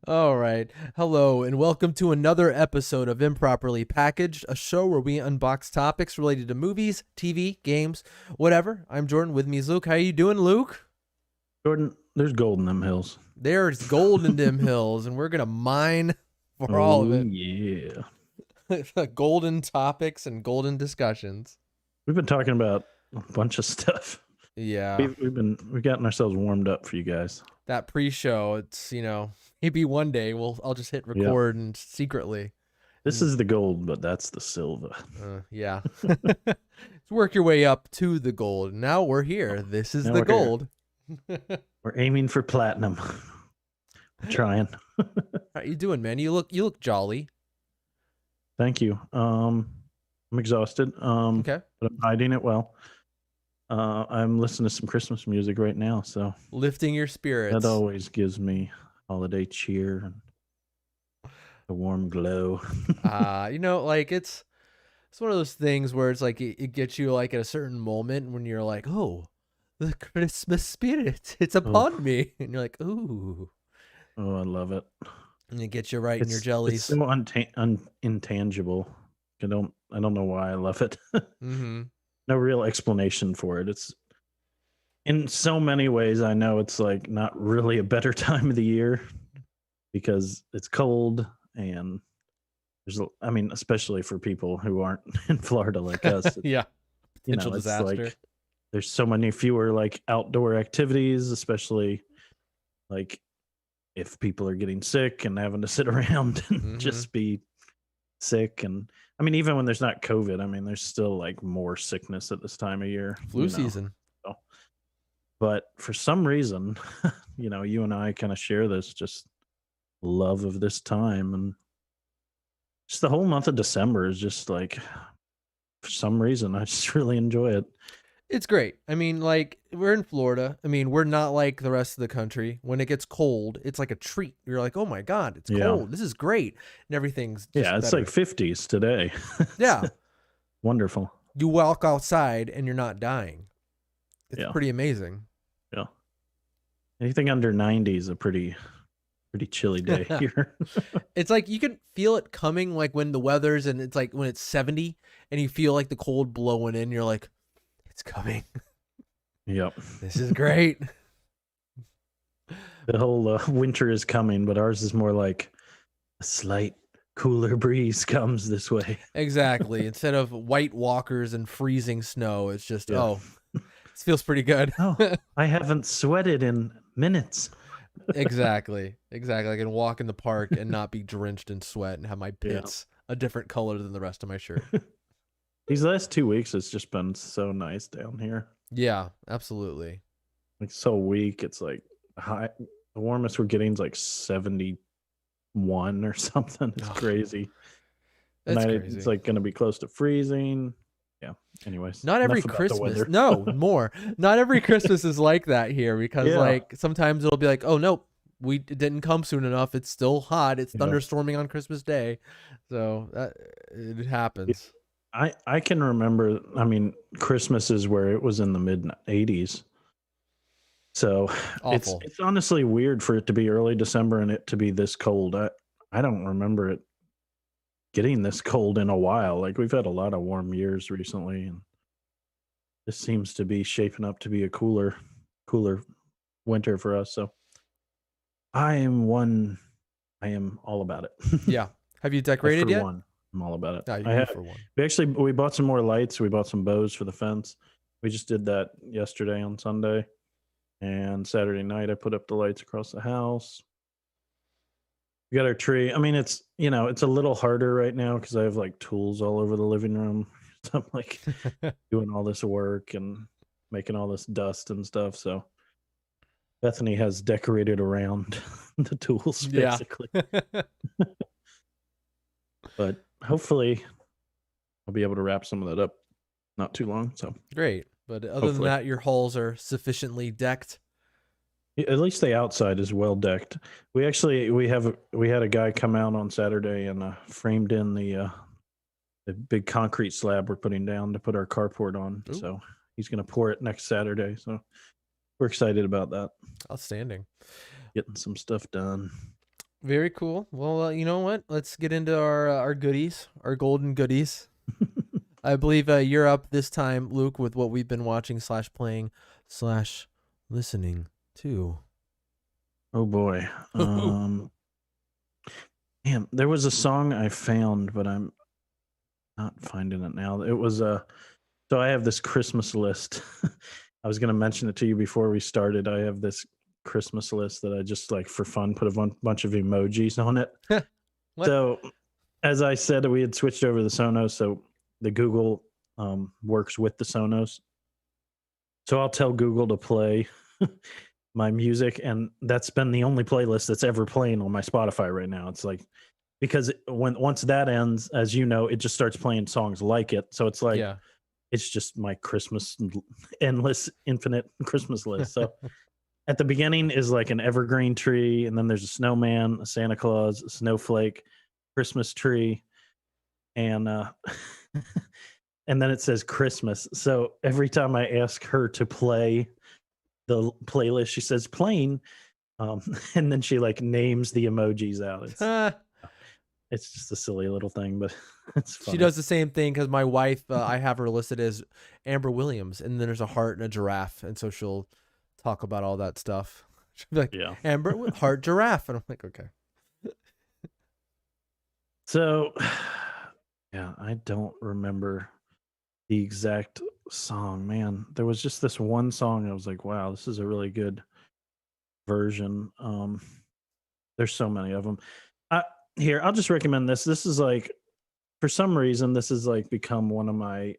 All right. Hello, and welcome to another episode of Improperly Packaged, a show where we unbox topics related to movies, TV, games, whatever. I'm Jordan. With me is Luke. How you doing, Luke? Jordan, there's gold in them hills. There's gold in them hills, and we're gonna mine for all of Oh it. yeah. Golden topics and golden discussions. We've been talking about a bunch of stuff. Yeah, We've gotten ourselves warmed up for you guys. that pre-show. It's maybe one day I'll just hit Yeah. record and secretly. This is the gold, but that's the silver. Yeah. Work your way up to the gold. Now we're here. This is Now the we're here. gold. We're aiming for platinum. We're trying. How you doing, man? You look jolly. Thank you. I'm exhausted. Okay. But I'm hiding it well. I'm listening to some Christmas music right now, so Lifting your spirits. that always gives me holiday cheer and a warm glow. Like it's one of those things where it's like it gets you like at a certain moment when you're like, oh, the Christmas spirit, it's upon me. And you're like, ooh. Oh, I love it. And it gets you right in your It's jellies. so intangible. I don't know why I love it. Mm-hmm. No real explanation for it. It's in so many ways I know it's like not really a better time of the year because it's cold and I mean, especially for people who aren't in Florida like us. Yeah. You Potential know, it's disaster. like there's so many fewer like outdoor activities, especially like if people are getting sick and having to sit around and just be sick. And I mean, even when there's not COVID, I mean, there's still like more sickness at this time of year. Flu season. So, but for some reason, you and I kind of share this just love of this time. And just the whole month of December is just like, for some reason, I just really enjoy it. It's great. I mean, like, we're in Florida. I mean, we're not like the rest of the country. When it gets cold, it's like a treat. You're like, oh my God, it's Yeah. cold. This is great. And everything's just Yeah, it's better. like 50s today. Yeah. Wonderful. You walk outside and you're not dying. It's pretty amazing. Yeah. Anything under 90 is a pretty chilly day here. It's like you can feel it coming, like when the weather's and it's like when it's 70 and you feel like the cold blowing in, you're like, it's coming. Yep. This is great. The whole winter is coming, but ours is more like a slight cooler breeze comes this way. Exactly. Instead of white walkers and freezing snow, it's just, this feels pretty good. Oh, I haven't sweated in minutes. Exactly. I can walk in the park and not be drenched in sweat and have my pits a different color than the rest of my shirt. These last 2 weeks, it's just been so nice down here. Yeah, absolutely. Like so weak. It's like high. The warmest we're getting is like 71 or something. It's crazy. That's Tonight, crazy. it's like going to be close to freezing. Yeah. Anyways, not every Christmas. No, more. Not every Christmas is like that here because like sometimes it'll be like, oh no, it didn't come soon enough. It's still hot. It's thunderstorming on Christmas Day, so it happens. I can remember. I mean, Christmas is where it was in the mid 80s. So Awful. it's honestly weird for it to be early December and it to be this cold. I don't remember it getting this cold in a while. Like we've had a lot of warm years recently, and this seems to be shaping up to be a cooler winter for us. So I am all about it. Yeah. Have you decorated yet? I'm all about it. No, for one. We bought some more lights. We bought some bows for the fence. We just did that yesterday on Sunday, and Saturday night I put up the lights across the house. We got our tree. I mean, it's it's a little harder right now because I have like tools all over the living room. So I'm like doing all this work and making all this dust and stuff. So Bethany has decorated around the tools basically. But hopefully I'll be able to wrap some of that up not too long. So great. But other than that, your halls are sufficiently decked. At least the outside is well decked. We had a guy come out on Saturday and framed in the big concrete slab we're putting down to put our carport on. Ooh. So he's going to pour it next Saturday. So we're excited about that. Outstanding. Getting some stuff done. Very cool. Well, you know what? Let's get into our goodies, our golden goodies. I believe you're up this time, Luke, with what we've been watching slash playing slash listening to. Oh boy. Man, there was a song I found, but I'm not finding it now. It was so I have this Christmas list. I was going to mention it to you before we started. I have this Christmas list that I just like for fun put a bunch of emojis on it. What? So, as I said, we had switched over to the Sonos, so the Google works with the Sonos. So I'll tell Google to play my music, and that's been the only playlist that's ever playing on my Spotify right now. It's like because once that ends, as you know, it just starts playing songs like it. So it's like Yeah. it's just my Christmas endless infinite Christmas list. So at the beginning is like an evergreen tree, and then there's a snowman, a Santa Claus, a snowflake, Christmas tree, and and then it says Christmas. So every time I ask her to play the playlist, she says playing, and then she like names the emojis out. It's just a silly little thing, but it's funny. She does the same thing because my wife, I have her listed as Amber Williams, and then there's a heart and a giraffe, and so she'll talk about all that stuff. She'll be like, Yeah. Amber with heart giraffe, and I'm like, okay. So, yeah, I don't remember the exact song. Man, there was just this one song. I was like, wow, this is a really good version. There's so many of them. Here, I'll just recommend this. This is like, for some reason, this has like become one of my,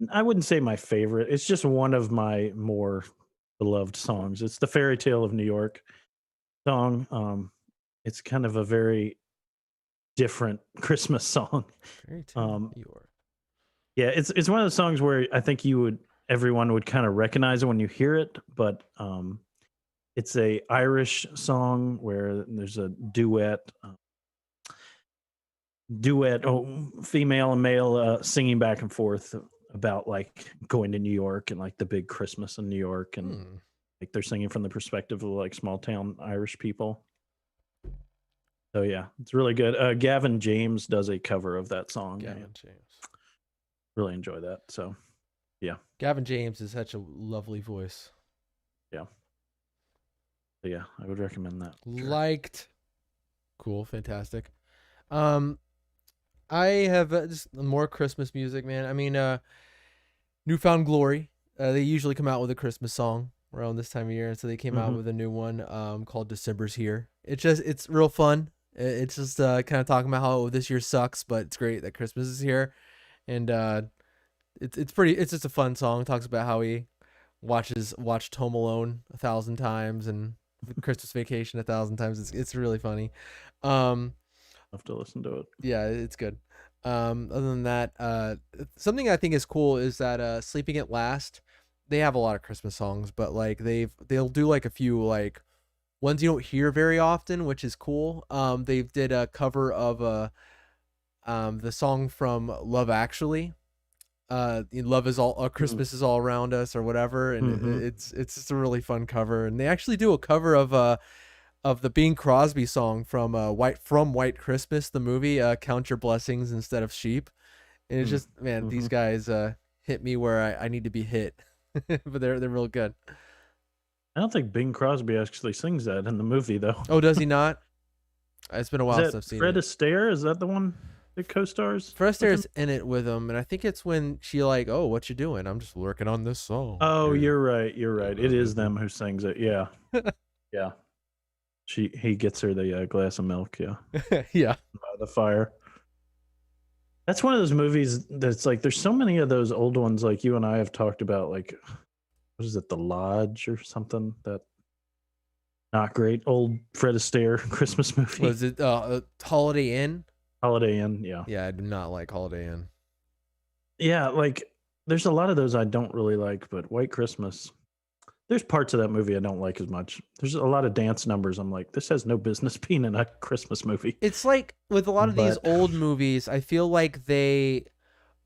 I wouldn't say my favorite. It's just one of my more beloved songs. It's the Fairy Tale of New York song. It's kind of a very different Christmas song. Fairy Tale of New York. Yeah, it's one of the songs where I think everyone would kind of recognize it when you hear it, but it's a Irish song where there's a duet, female and male singing back and forth about like going to New York and like the big Christmas in New York, and like they're singing from the perspective of like small town Irish people. So yeah, it's really good. Gavin James does a cover of that song. Gavin James. Really enjoy that. So yeah. Gavin James is such a lovely voice. Yeah. So yeah, I would recommend that. Sure. Liked. Cool, fantastic. I have just more Christmas music, man. I mean, Newfound Glory. They usually come out with a Christmas song around this time of year, and so they came out with a new one called December's Here. It's real fun. It's just kind of talking about how this year sucks, but it's great that Christmas is here, and it's just a fun song. It talks about how he watched Home Alone 1,000 times and Christmas Vacation 1,000 times. It's really funny. I'll have to listen to it. Yeah, it's good. Other than that, something I think is cool is that Sleeping at Last, they have a lot of Christmas songs, but like they'll do like a few like ones you don't hear very often, which is cool. They did a cover of the song from Love Actually. Love is all Christmas is all around us or whatever, and it's just a really fun cover. And they actually do a cover of the Bing Crosby song from White Christmas, the movie, Count Your Blessings Instead of Sheep. And it's just, man, these guys hit me where I need to be hit. But they're real good. I don't think Bing Crosby actually sings that in the movie though. Oh, does he not? It's been a while since I've seen Fred it. Astaire, is that the one that co-stars? Fred Astaire's in it with him, and I think it's when she like, oh, what you doing? I'm just working on this song. Oh, you're right. It is them who sings it. Yeah. Yeah. He gets her the glass of milk. Yeah. Yeah. By the fire. That's one of those movies that's like, there's so many of those old ones like you and I have talked about, like, what is it, The Lodge or something? That not great old Fred Astaire Christmas movie. Was it Holiday Inn? Holiday Inn, yeah. Yeah, I do not like Holiday Inn. Yeah, like there's a lot of those I don't really like, but White Christmas, there's parts of that movie I don't like as much. There's a lot of dance numbers. I'm like, this has no business being in a Christmas movie. It's like with a lot of these old movies, I feel like they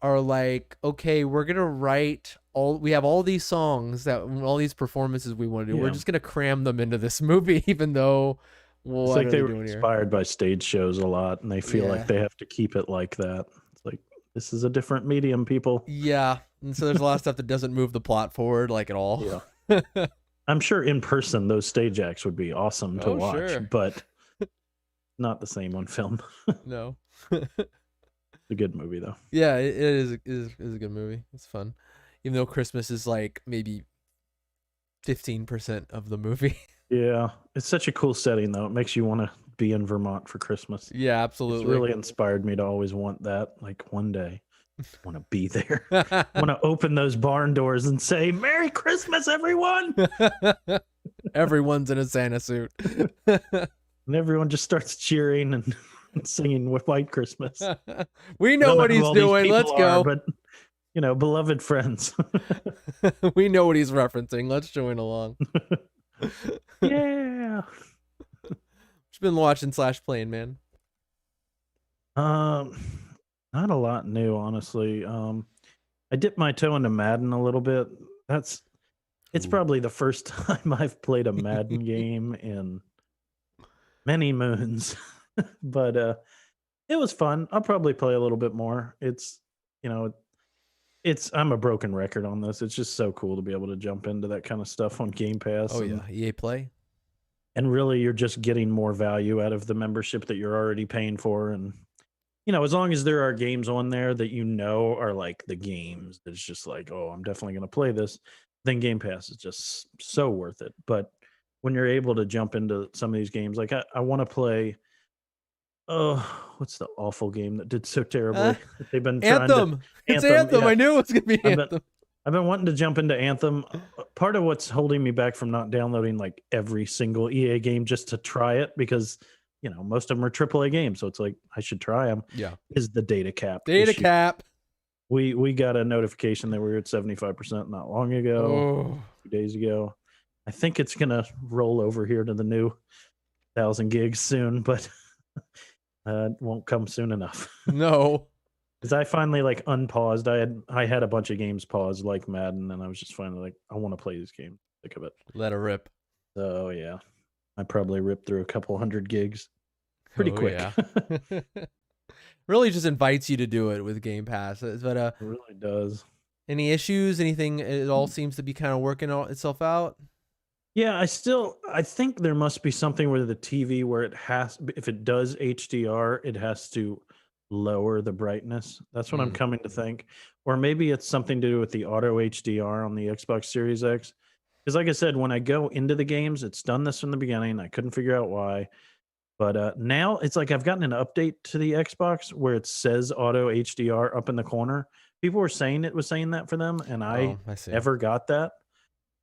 are like, okay, we're gonna write we have all these songs that all these performances we want to do. Yeah. We're just gonna cram them into this movie, even though It's What like are they they were doing here? inspired by stage shows a lot, and they feel like Yeah. they have to keep it like that. It's like, this is a different medium, people. Yeah. And so there's a lot of stuff that doesn't move the plot forward like at all. Yeah. I'm sure in person those stage acts would be awesome to Oh, watch, sure. but not the same on film. No. A good movie though. Yeah, it is a good movie. It's fun. Even though Christmas is like maybe 15% of the movie. Yeah, it's such a cool setting though. It makes you want to be in Vermont for Christmas. Yeah, It's absolutely. really inspired me to always want that. Like one day, I want to be there. I want to open those barn doors and say, "Merry Christmas, everyone!" Everyone's in a Santa suit. And everyone just starts cheering and singing with White Christmas. We I know don't what who he's all these doing. people Let's are, go. but beloved friends. We know what he's referencing. Let's join along. Yeah. Just been watching slash playing, man. Um, Not a lot new, honestly. I dipped my toe into Madden a little bit. It's Ooh. probably the first time I've played a Madden game in many moons. But it was fun. I'll probably play a little bit more. You know, I'm a broken record on this. It's just so cool to be able to jump into that kind of stuff on Game Pass. Oh yeah, EA Play. And really you're just getting more value out of the membership that you're already paying for. And as long as there are games on there that are like the games that's just like, oh, I'm definitely going to play this, then Game Pass is just so worth it. But when you're able to jump into some of these games, like I want to play, oh, what's the awful game that did so terribly that they've been trying to Anthem. It's Anthem. Anthem. Yeah, I knew it was gonna be I've been Anthem. I've been wanting to jump into Anthem. Part of what's holding me back from not downloading like every single EA game just to try it, because most of them are AAA games, so it's like I should try them. Yeah. Is the data cap Data issue. cap. We got a notification that we were at 75% not long ago, Oh. 2 days ago. I think it's gonna roll over here to the new 1,000 gigs soon, but it won't come soon enough. No. Because I finally like unpaused. I had a bunch of games paused like Madden, and I was just finally like, I want to play this game. Sick of it. Let her rip. So yeah, I probably ripped through a couple hundred gigs pretty quick. Yeah. Really just invites you to do it with Game Pass. But It really does. any issues? Anything? It all seems to be kind of working itself out. Yeah, I think there must be something with the TV where if it does HDR, it has to lower the brightness. That's what I'm coming to think. Or maybe it's something to do with the auto HDR on the Xbox Series X. Because like I said, when I go into the games, it's done this from the beginning. I couldn't figure out why. But now it's like I've gotten an update to the Xbox where it says auto HDR up in the corner. People were saying it was saying that for them, and I see. never got that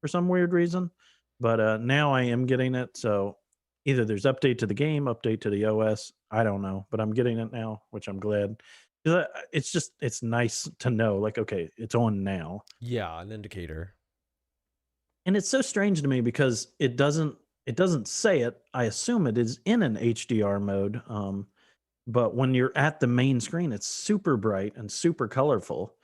for some weird reason. But now I am getting it. So either there's update to the game, update to the OS. I don't know, but I'm getting it now, which I'm glad. It's nice to know, like, okay, it's on now. Yeah, an indicator. And it's so strange to me because it doesn't say it. I assume it is in an HDR mode. But when you're at the main screen, it's super bright and super colorful.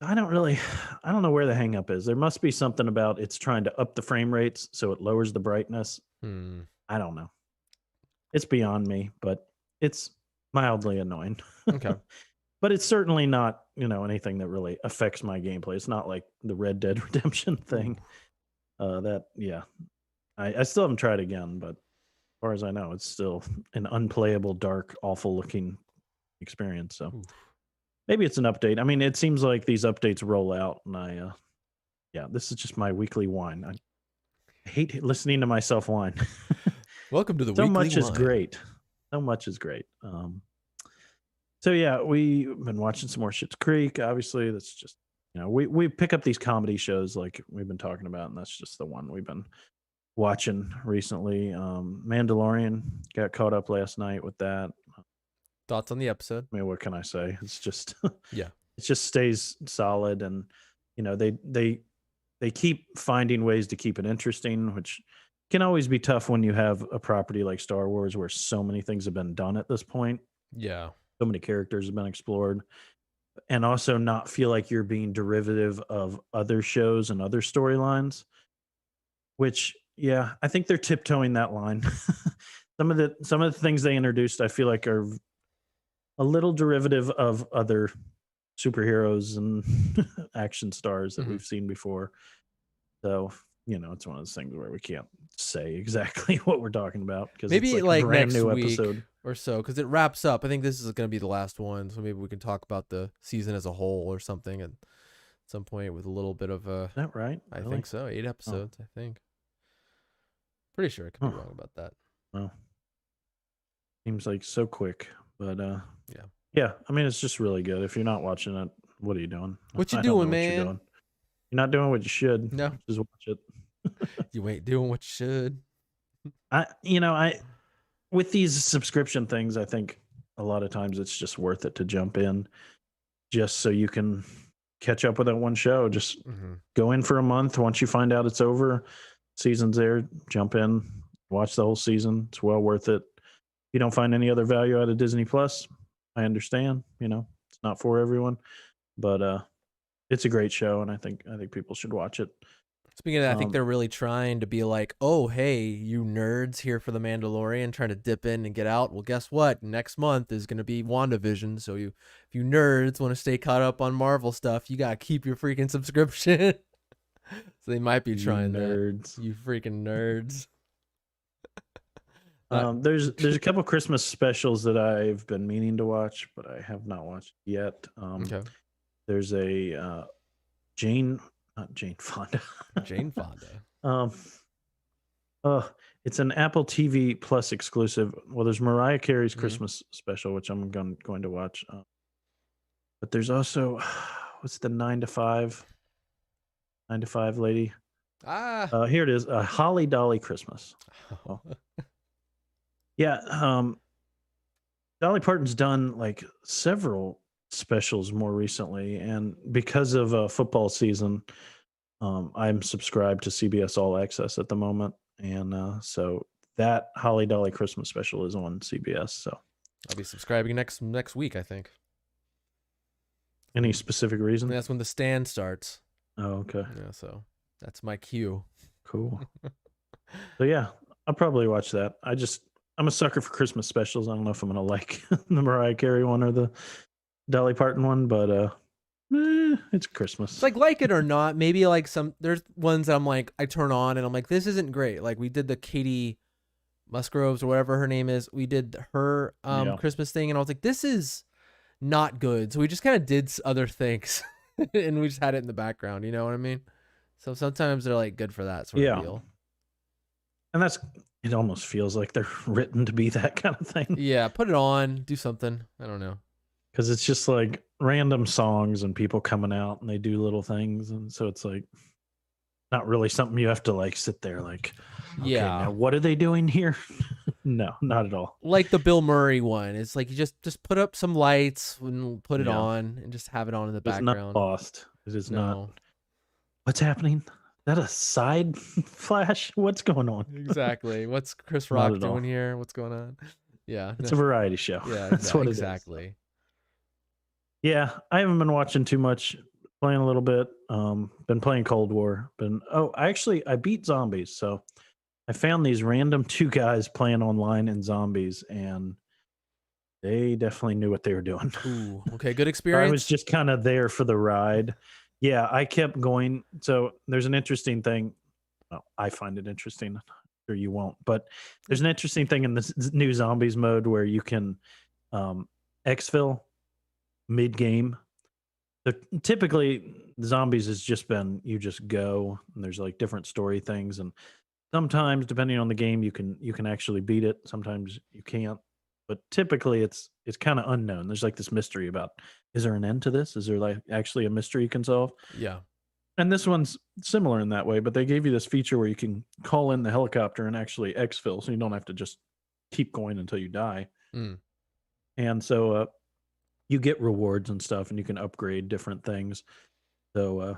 I don't know where the hang up is. There must be something about it's trying to up the frame rates so it lowers the brightness. I don't know. It's beyond me, but it's mildly annoying. Okay. But it's certainly not, anything that really affects my gameplay. It's not like the Red Dead Redemption thing. I still haven't tried again, but as far as I know, it's still an unplayable, dark, awful looking experience. So maybe it's an update. I mean, it seems like these updates roll out, and this is just my weekly whine. I hate listening to myself whine. Welcome to the so weekly much is whine. great. So much is great. So yeah, we've been watching some more Schitt's Creek. Obviously, that's just we pick up these comedy shows like we've been talking about, and that's just the one we've been watching recently. Mandalorian, got caught up last night with that. Thoughts on the episode? I mean, what can I say? It's just Yeah. It just stays solid, and they keep finding ways to keep it interesting, which can always be tough when you have a property like Star Wars where so many things have been done at this point. Yeah. So many characters have been explored, and also not feel like you're being derivative of other shows and other storylines, which, yeah, I think they're tiptoeing that line. some of the things they introduced, I feel like are a little derivative of other superheroes and action stars that Mhm. we've seen before. So, it's one of those things where we can't say exactly what we're talking about because it's Maybe like a like brand next new week episode. or so, because it wraps up. I think this is going to be the last one, so maybe we can talk about the season as a whole or something at some point with a little bit of a. Is that right? I Really? think so. 8 Oh, episodes. I think. Pretty sure I could be huh. wrong about that. Well, seems like so quick, but Yeah. yeah. I mean, it's just really good. If you're not watching it, what are you doing? What you I don't know doing, what you're man? doing. You're not doing what you should. No, Just watch it. you ain't doing what you should. I with these subscription things, I think a lot of times it's just worth it to jump in just so you can catch up with that one show. Just Hmm. go in for a month. Once you find out it's over, season's there, jump in, watch the whole season. It's well worth it. If you don't find any other value out of Disney Plus, I understand. It's not for everyone, but it's a great show, and I think people should watch it. Speaking of that, I think Um, they're really trying to be like, oh, hey, you nerds here for The Mandalorian, trying to dip in and get out. Well, guess what? Next month is going to be WandaVision. So if you nerds want to stay caught up on Marvel stuff, you got to keep your freaking subscription. So they might be you trying that. nerds. You freaking nerds. Not, There's a couple Christmas specials that I've been meaning to watch, but I have not watched yet. okay. There's a not Jane Fonda. Jane Fonda. um, it's an Apple TV Plus exclusive. Well, there's Mariah Carey's Mhm. Christmas special, which I'm going to watch. But there's also what's the 9 to 5 lady? Ah. Here it is, Holly Dolly Christmas. Well, yeah, Dolly Parton's done like several specials more recently, and because of football season, I'm subscribed to CBS All Access at the moment, and so that Holly Dolly Christmas special is on CBS. So, I'll be subscribing next week, I think. any specific And reason? that's when The Stand starts. Oh, okay, Yeah, so that's my cue. cool. So yeah, I'll probably watch that. I'm a sucker for Christmas specials. I don't know if I'm gonna like the Mariah Carey one or the Dolly Parton one, but it's Christmas. It's like it or not. Maybe like there's ones that I'm like, I turn on and I'm like, this isn't great. Like we did the Katie Musgroves or whatever her name is. We did her Yeah. Christmas thing, and I was like, this is not good. So we just kind of did other things, and we just had it in the background. You know what I mean? So sometimes they're like good for that sort of deal. And it almost feels like they're written to be that kind of thing. Yeah, put it on, do something. I don't know. Because it's just like random songs and people coming out and they do little things. And so it's like not really something you have to like sit there like, okay, Yeah. now what are they doing here? No, not at all. Like the Bill Murray one. It's like you just put up some lights and put it Yeah. on and just have it on in the It's background. not lost. It is not. No. What's happening? Is that a side flash? What's going on? Exactly. What's Chris Not Rock at all. doing here? What's going on? Yeah. It's a variety show. Yeah, That's what it is. exactly. Yeah, I haven't been watching too much. Playing a little bit. Been playing Cold War. I beat zombies. So I found these random 2 guys playing online in zombies, and they definitely knew what they were doing. Ooh, okay, good I experience. was just kind of there for the ride. Yeah, I kept going. So there's an interesting thing. Well, I find it interesting. I'm sure you won't, but there's an interesting thing in this new zombies mode where you can exfil mid-game. So typically, zombies has just been you just go, and there's like different story things, and sometimes depending on the game, you can actually beat it. Sometimes you can't, but typically it's kind of unknown. There's like this mystery about, is there an end to this? Is there like actually a mystery you can solve? Yeah. And this one's similar in that way, but they gave you this feature where you can call in the helicopter and actually exfil, so you don't have to just keep going until you die. Mm. And so you get rewards and stuff, and you can upgrade different things. So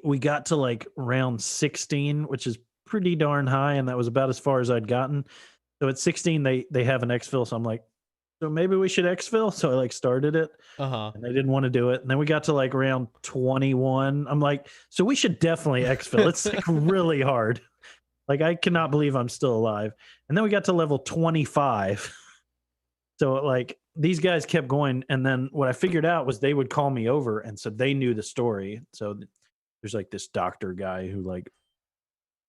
we got to like round 16, which is pretty darn high, and that was about as far as I'd gotten. So at 16, they have an exfil, so I'm like, so maybe we should exfil. So I like started it, and they didn't want to do it. And then we got to like round 21. I'm like, so we should definitely exfil. It's like really hard. Like, I cannot believe I'm still alive. And then we got to level 25. So, like, these guys kept going. And then what I figured out was they would call me over. And so they knew the story. So there's like this doctor guy who, like,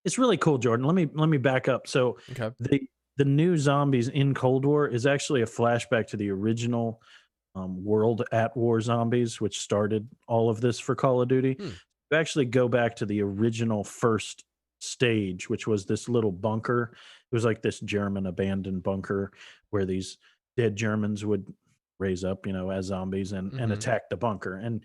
it's really cool, Jordan. Let me back up. So Okay. the new zombies in Cold War is actually a flashback to the original World at War zombies, which started all of this for Call of Duty. Hmm. You actually go back to the original first stage, which was this little bunker. It was like this German abandoned bunker where these dead Germans would raise up, as zombies and attack the bunker. And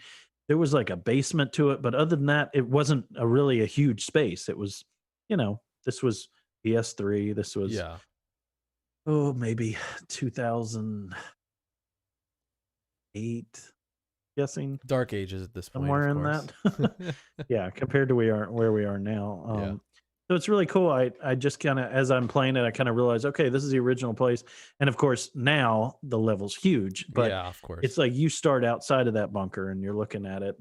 there was like a basement to it, but other than that, it wasn't really a huge space. It was, this was PS3. This was Yeah. maybe 2008, guessing Dark Ages at this point, somewhere of in course. that. Yeah, compared to where we are now. Yeah. So it's really cool. I just kind of, as I'm playing it, I kind of realize, okay, this is the original place. And of course, now the level's huge, but Yeah, of course. it's like you start outside of that bunker and you're looking at it,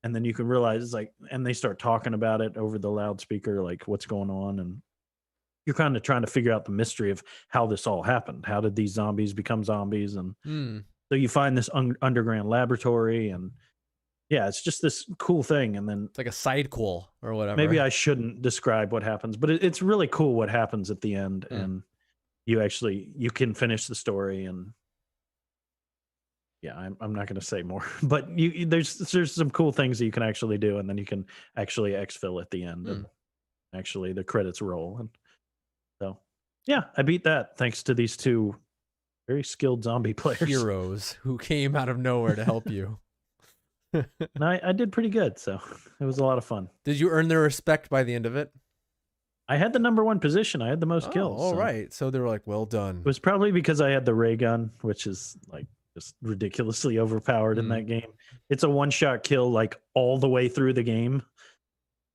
and then you can realize it's like, and they start talking about it over the loudspeaker, like what's going on, and you're kind of trying to figure out the mystery of how this all happened. How did these zombies become zombies? And so you find this underground laboratory, and yeah, it's just this cool thing. And then it's like a side quel or whatever. maybe I shouldn't describe what happens, but it's really cool what happens at the end. And you can finish the story. And yeah, I'm not going to say more, but there's some cool things that you can actually do, and then you can actually exfil at the end, and actually the credits roll. And so, yeah, I beat that thanks to these two very skilled zombie players. Heroes who came out of nowhere to help you. And I did pretty good, so it was a lot of fun. Did you earn their respect by the end of it? I had the number 1 position. I had the most kills. All right. So they were like, well done. It was probably because I had the ray gun, which is like just ridiculously overpowered in that game. It's a one-shot kill like all the way through the game.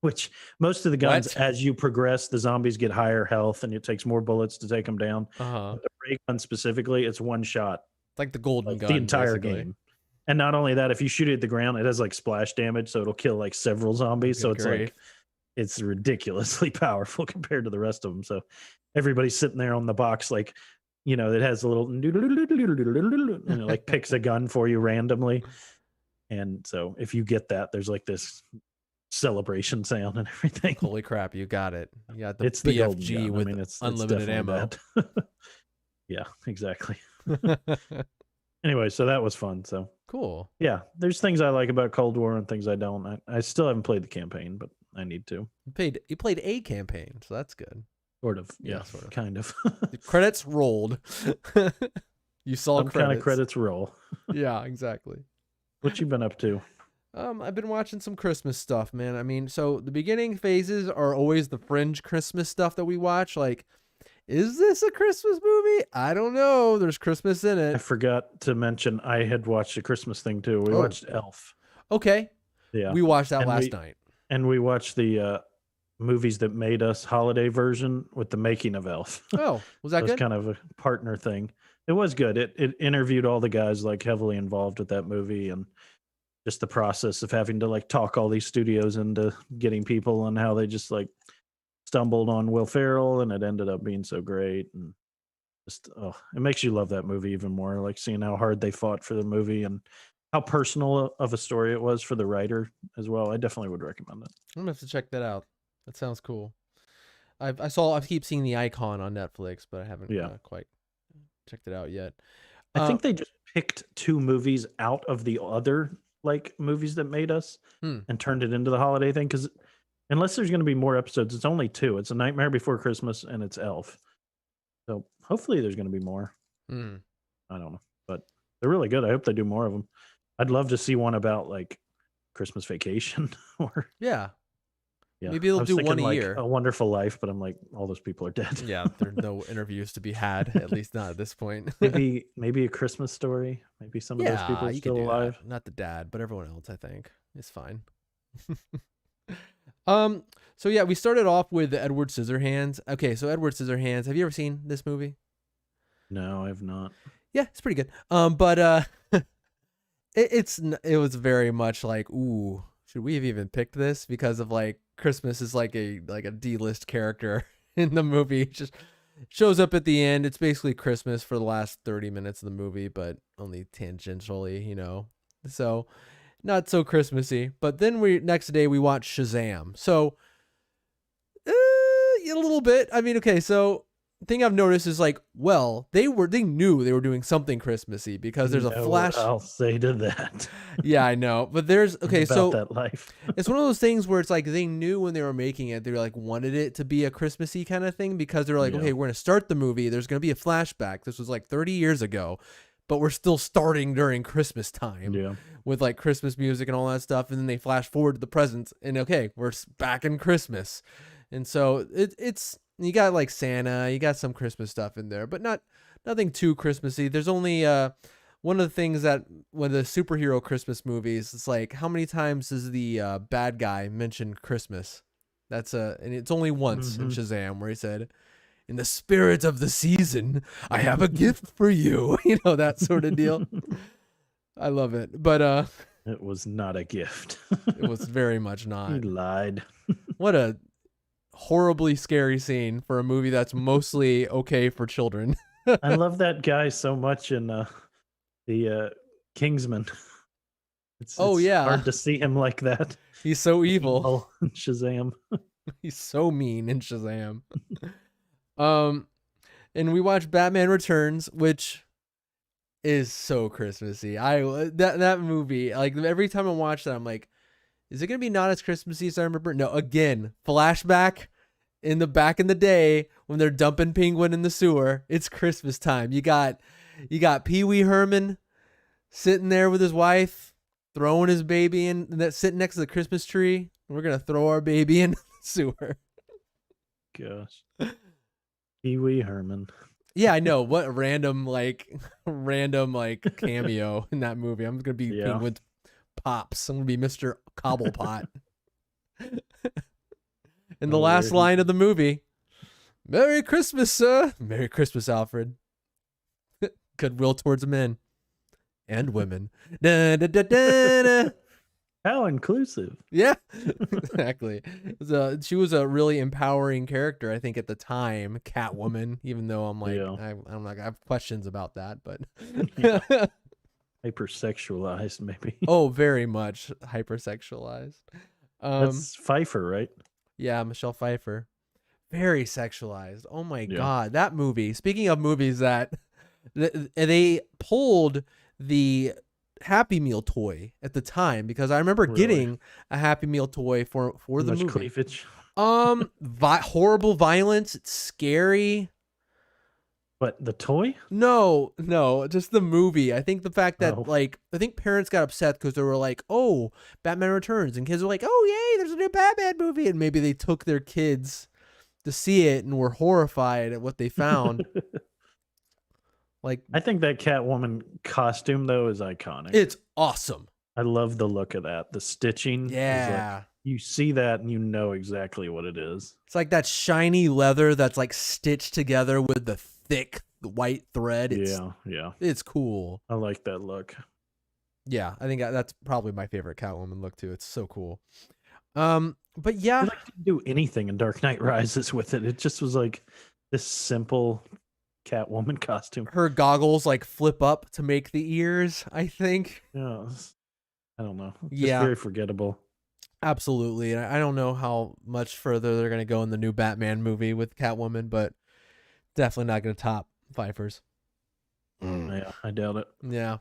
Which most of the guns, as you progress, the zombies get higher health, and it takes more bullets to take them down. But the ray gun specifically, it's one shot. It's like the golden gun. The entire basically. game. And not only that, if you shoot it at the ground, it has like splash damage, so it'll kill like several zombies. So it's like, it's ridiculously powerful compared to the rest of them. So everybody's sitting there on the box, like, it has a little, and it like picks a gun for you randomly. And so if you get that, there's like this celebration sound and everything. Holy crap, you got it. You got the it's BFG with it's unlimited ammo. Yeah, exactly. Anyway, so that was fun. So cool. Yeah, there's things I like about Cold War and things I don't. I still haven't played the campaign, but I need to. You played a campaign, so that's good. Sort of. Yeah, sort of. Kind of. The credits rolled. You saw some kind of credits roll. Yeah, exactly. What you been up to? I've been watching some Christmas stuff, man. I mean, so the beginning phases are always the fringe Christmas stuff that we watch. Like, is this a Christmas movie? I don't know. There's Christmas in it. I forgot to mention I had watched a Christmas thing too. We watched Elf. Okay. Yeah. We watched that last night. And we watched the Movies That Made Us holiday version with the making of Elf. Oh, was that good? It was kind of a partner thing. It was good. It interviewed all the guys like heavily involved with that movie, and just the process of having to like talk all these studios into getting people, and how they just like stumbled on Will Ferrell, and it ended up being so great. And just it makes you love that movie even more, like seeing how hard they fought for the movie and how personal of a story it was for the writer as well. I definitely would recommend it. I'm gonna have to check that out. That sounds cool. I keep seeing the icon on Netflix, but I haven't quite checked it out yet. I think they just picked 2 movies out of the other like Movies That Made Us and turned it into the holiday thing, because unless there's going to be more episodes, it's only 2. It's A Nightmare Before Christmas and it's Elf. So hopefully there's going to be more. I don't know, but they're really good. I hope they do more of them. I'd love to see one about like Christmas Vacation or maybe they'll do one a like year. A Wonderful Life, but I'm like, all those people are dead. Yeah, there's no interviews to be had, at least not at this point. maybe A Christmas Story. Maybe some of those people are still alive. Not the dad, but everyone else, I think, is fine. So yeah, we started off with Edward Scissorhands. Okay, so Edward Scissorhands. Have you ever seen this movie? No, I have not. Yeah, it's pretty good. But it was very much like, ooh, should we have even picked this? Because of like Christmas is like a D-list character in the movie. Just shows up at the end. It's basically Christmas for the last 30 minutes of the movie, but only tangentially, So not so Christmassy. But then next day we watch Shazam. So a little bit. I mean, okay, so thing I've noticed is like, well, they knew they were doing something Christmassy because there's a flash. I'll say to that. Yeah, I know, but there's okay. About So that life. it's one of those things where it's like they knew when they were making it, they were like wanted it to be a Christmassy kind of thing because they're like, okay, we're gonna start the movie. There's gonna be a flashback. This was like 30 years ago, but we're still starting during Christmas time with like Christmas music and all that stuff. And then they flash forward to the present, and okay, we're back in Christmas. And so it's you got like Santa, you got some Christmas stuff in there, but nothing too Christmassy. There's only one of the things that when the superhero Christmas movies, it's like how many times does the bad guy mention Christmas? And it's only once in Shazam where he said, "In the spirit of the season, I have a gift for you." That sort of deal. I love it, but it was not a gift. It was very much not. He lied. What a horribly scary scene for a movie that's mostly okay for children. I love that guy so much in the Kingsman. It's hard to see him like that. He's so evil. Shazam. He's so mean in Shazam. And we watched Batman Returns, which is so Christmassy. That movie, like every time I watch that, I'm like, is it gonna be not as Christmassy as I remember? No, again, flashback in the day when they're dumping Penguin in the sewer. It's Christmas time. You got Pee Wee Herman sitting there with his wife, throwing his baby in, sitting next to the Christmas tree. We're gonna throw our baby in the sewer. Gosh, Pee Wee Herman. Yeah, I know. What random cameo in that movie. I'm gonna be Penguin's Pops. I'm gonna be Mr. Cobblepot. And the last line of the movie, "Merry Christmas, sir." Merry Christmas, Alfred. Goodwill towards men and women. Da, da, da, da, da. How inclusive. Yeah, exactly. She was a really empowering character, I think, at the time, Catwoman, even though I'm like, I have questions about that, but hypersexualized, maybe. Oh, very much hypersexualized. That's Pfeiffer, right? Yeah, Michelle Pfeiffer. Very sexualized. Oh my God. That movie. Speaking of movies that they pulled the Happy Meal toy at the time, because I remember getting a Happy Meal toy for the movie. Cleavage. Horrible violence. It's scary. But the toy? No, just the movie. I think the fact that I think parents got upset because they were like, "Oh, Batman Returns," and kids were like, "Oh, yay, there's a new Batman movie," and maybe they took their kids to see it and were horrified at what they found. I think that Catwoman costume though is iconic. It's awesome. I love the look of that. The stitching. Yeah. You see that and you know exactly what it is. It's like that shiny leather that's like stitched together with the thick white thread. It's cool. I like that look. Yeah, I think that's probably my favorite Catwoman look too. It's so cool. But yeah, I didn't do anything in Dark Knight Rises with it. It just was like this simple Catwoman costume. Her goggles like flip up to make the ears, I think. Yeah, I don't know. It's just very forgettable. Absolutely. And I don't know how much further they're going to go in the new Batman movie with Catwoman, but definitely not going to top Pfeiffer's. Yeah, I doubt it. Yeah.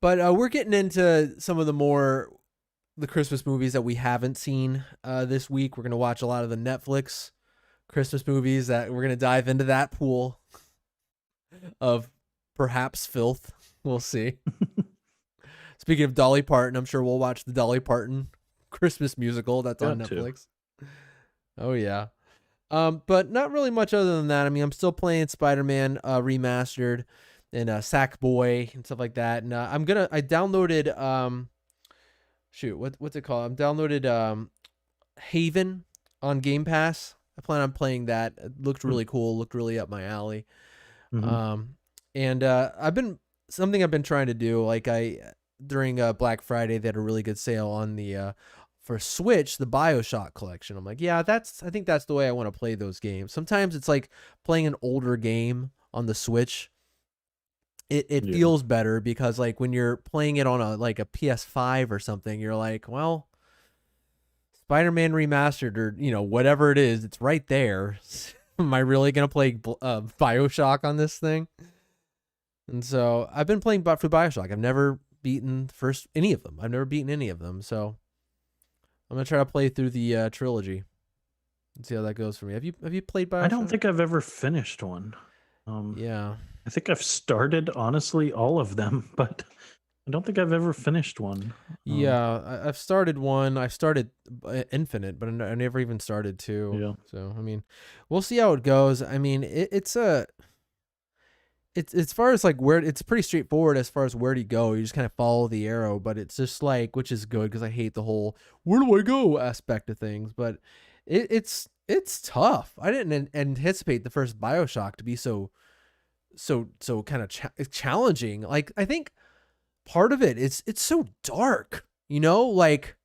But we're getting into some of the Christmas movies that we haven't seen this week. We're going to watch a lot of the Netflix Christmas movies that we're going to dive into that pool of perhaps filth. We'll see. Speaking of Dolly Parton, I'm sure we'll watch the Dolly Parton Christmas musical that's on Netflix. Oh yeah. But not really much other than that. I mean, I'm still playing Spider-Man Remastered and Sackboy and stuff like that. And I downloaded what's it called? I downloaded Haven on Game Pass. I plan on playing that. It looked really cool, looked really up my alley. And I've been trying to do, like during Black Friday, they had a really good sale on the for Switch, the BioShock collection. I'm like, yeah, I think that's the way I want to play those games. Sometimes it's like playing an older game on the Switch. It feels better because like when you're playing it on a PS5 or something, you're like, well, Spider-Man Remastered or whatever it is, it's right there. Am I really gonna play BioShock on this thing? And so I've been playing for BioShock. I've never beaten any of them. I've never beaten any of them. So I'm gonna try to play through the trilogy and see how that goes for me. Have you played BioShock? I don't think I've ever finished one. Yeah. I think I've started, honestly, all of them, but I don't think I've ever finished one. Yeah, I've started one. I started Infinite, but I never even started two. Yeah. So I mean, we'll see how it goes. I mean, it's as far as like where it's pretty straightforward as far as where to go. You just kind of follow the arrow, but it's just like, which is good because I hate the whole where do I go aspect of things. But it's tough. I didn't anticipate the first BioShock to be so kind of challenging. Like I think part of it is it's so dark. Like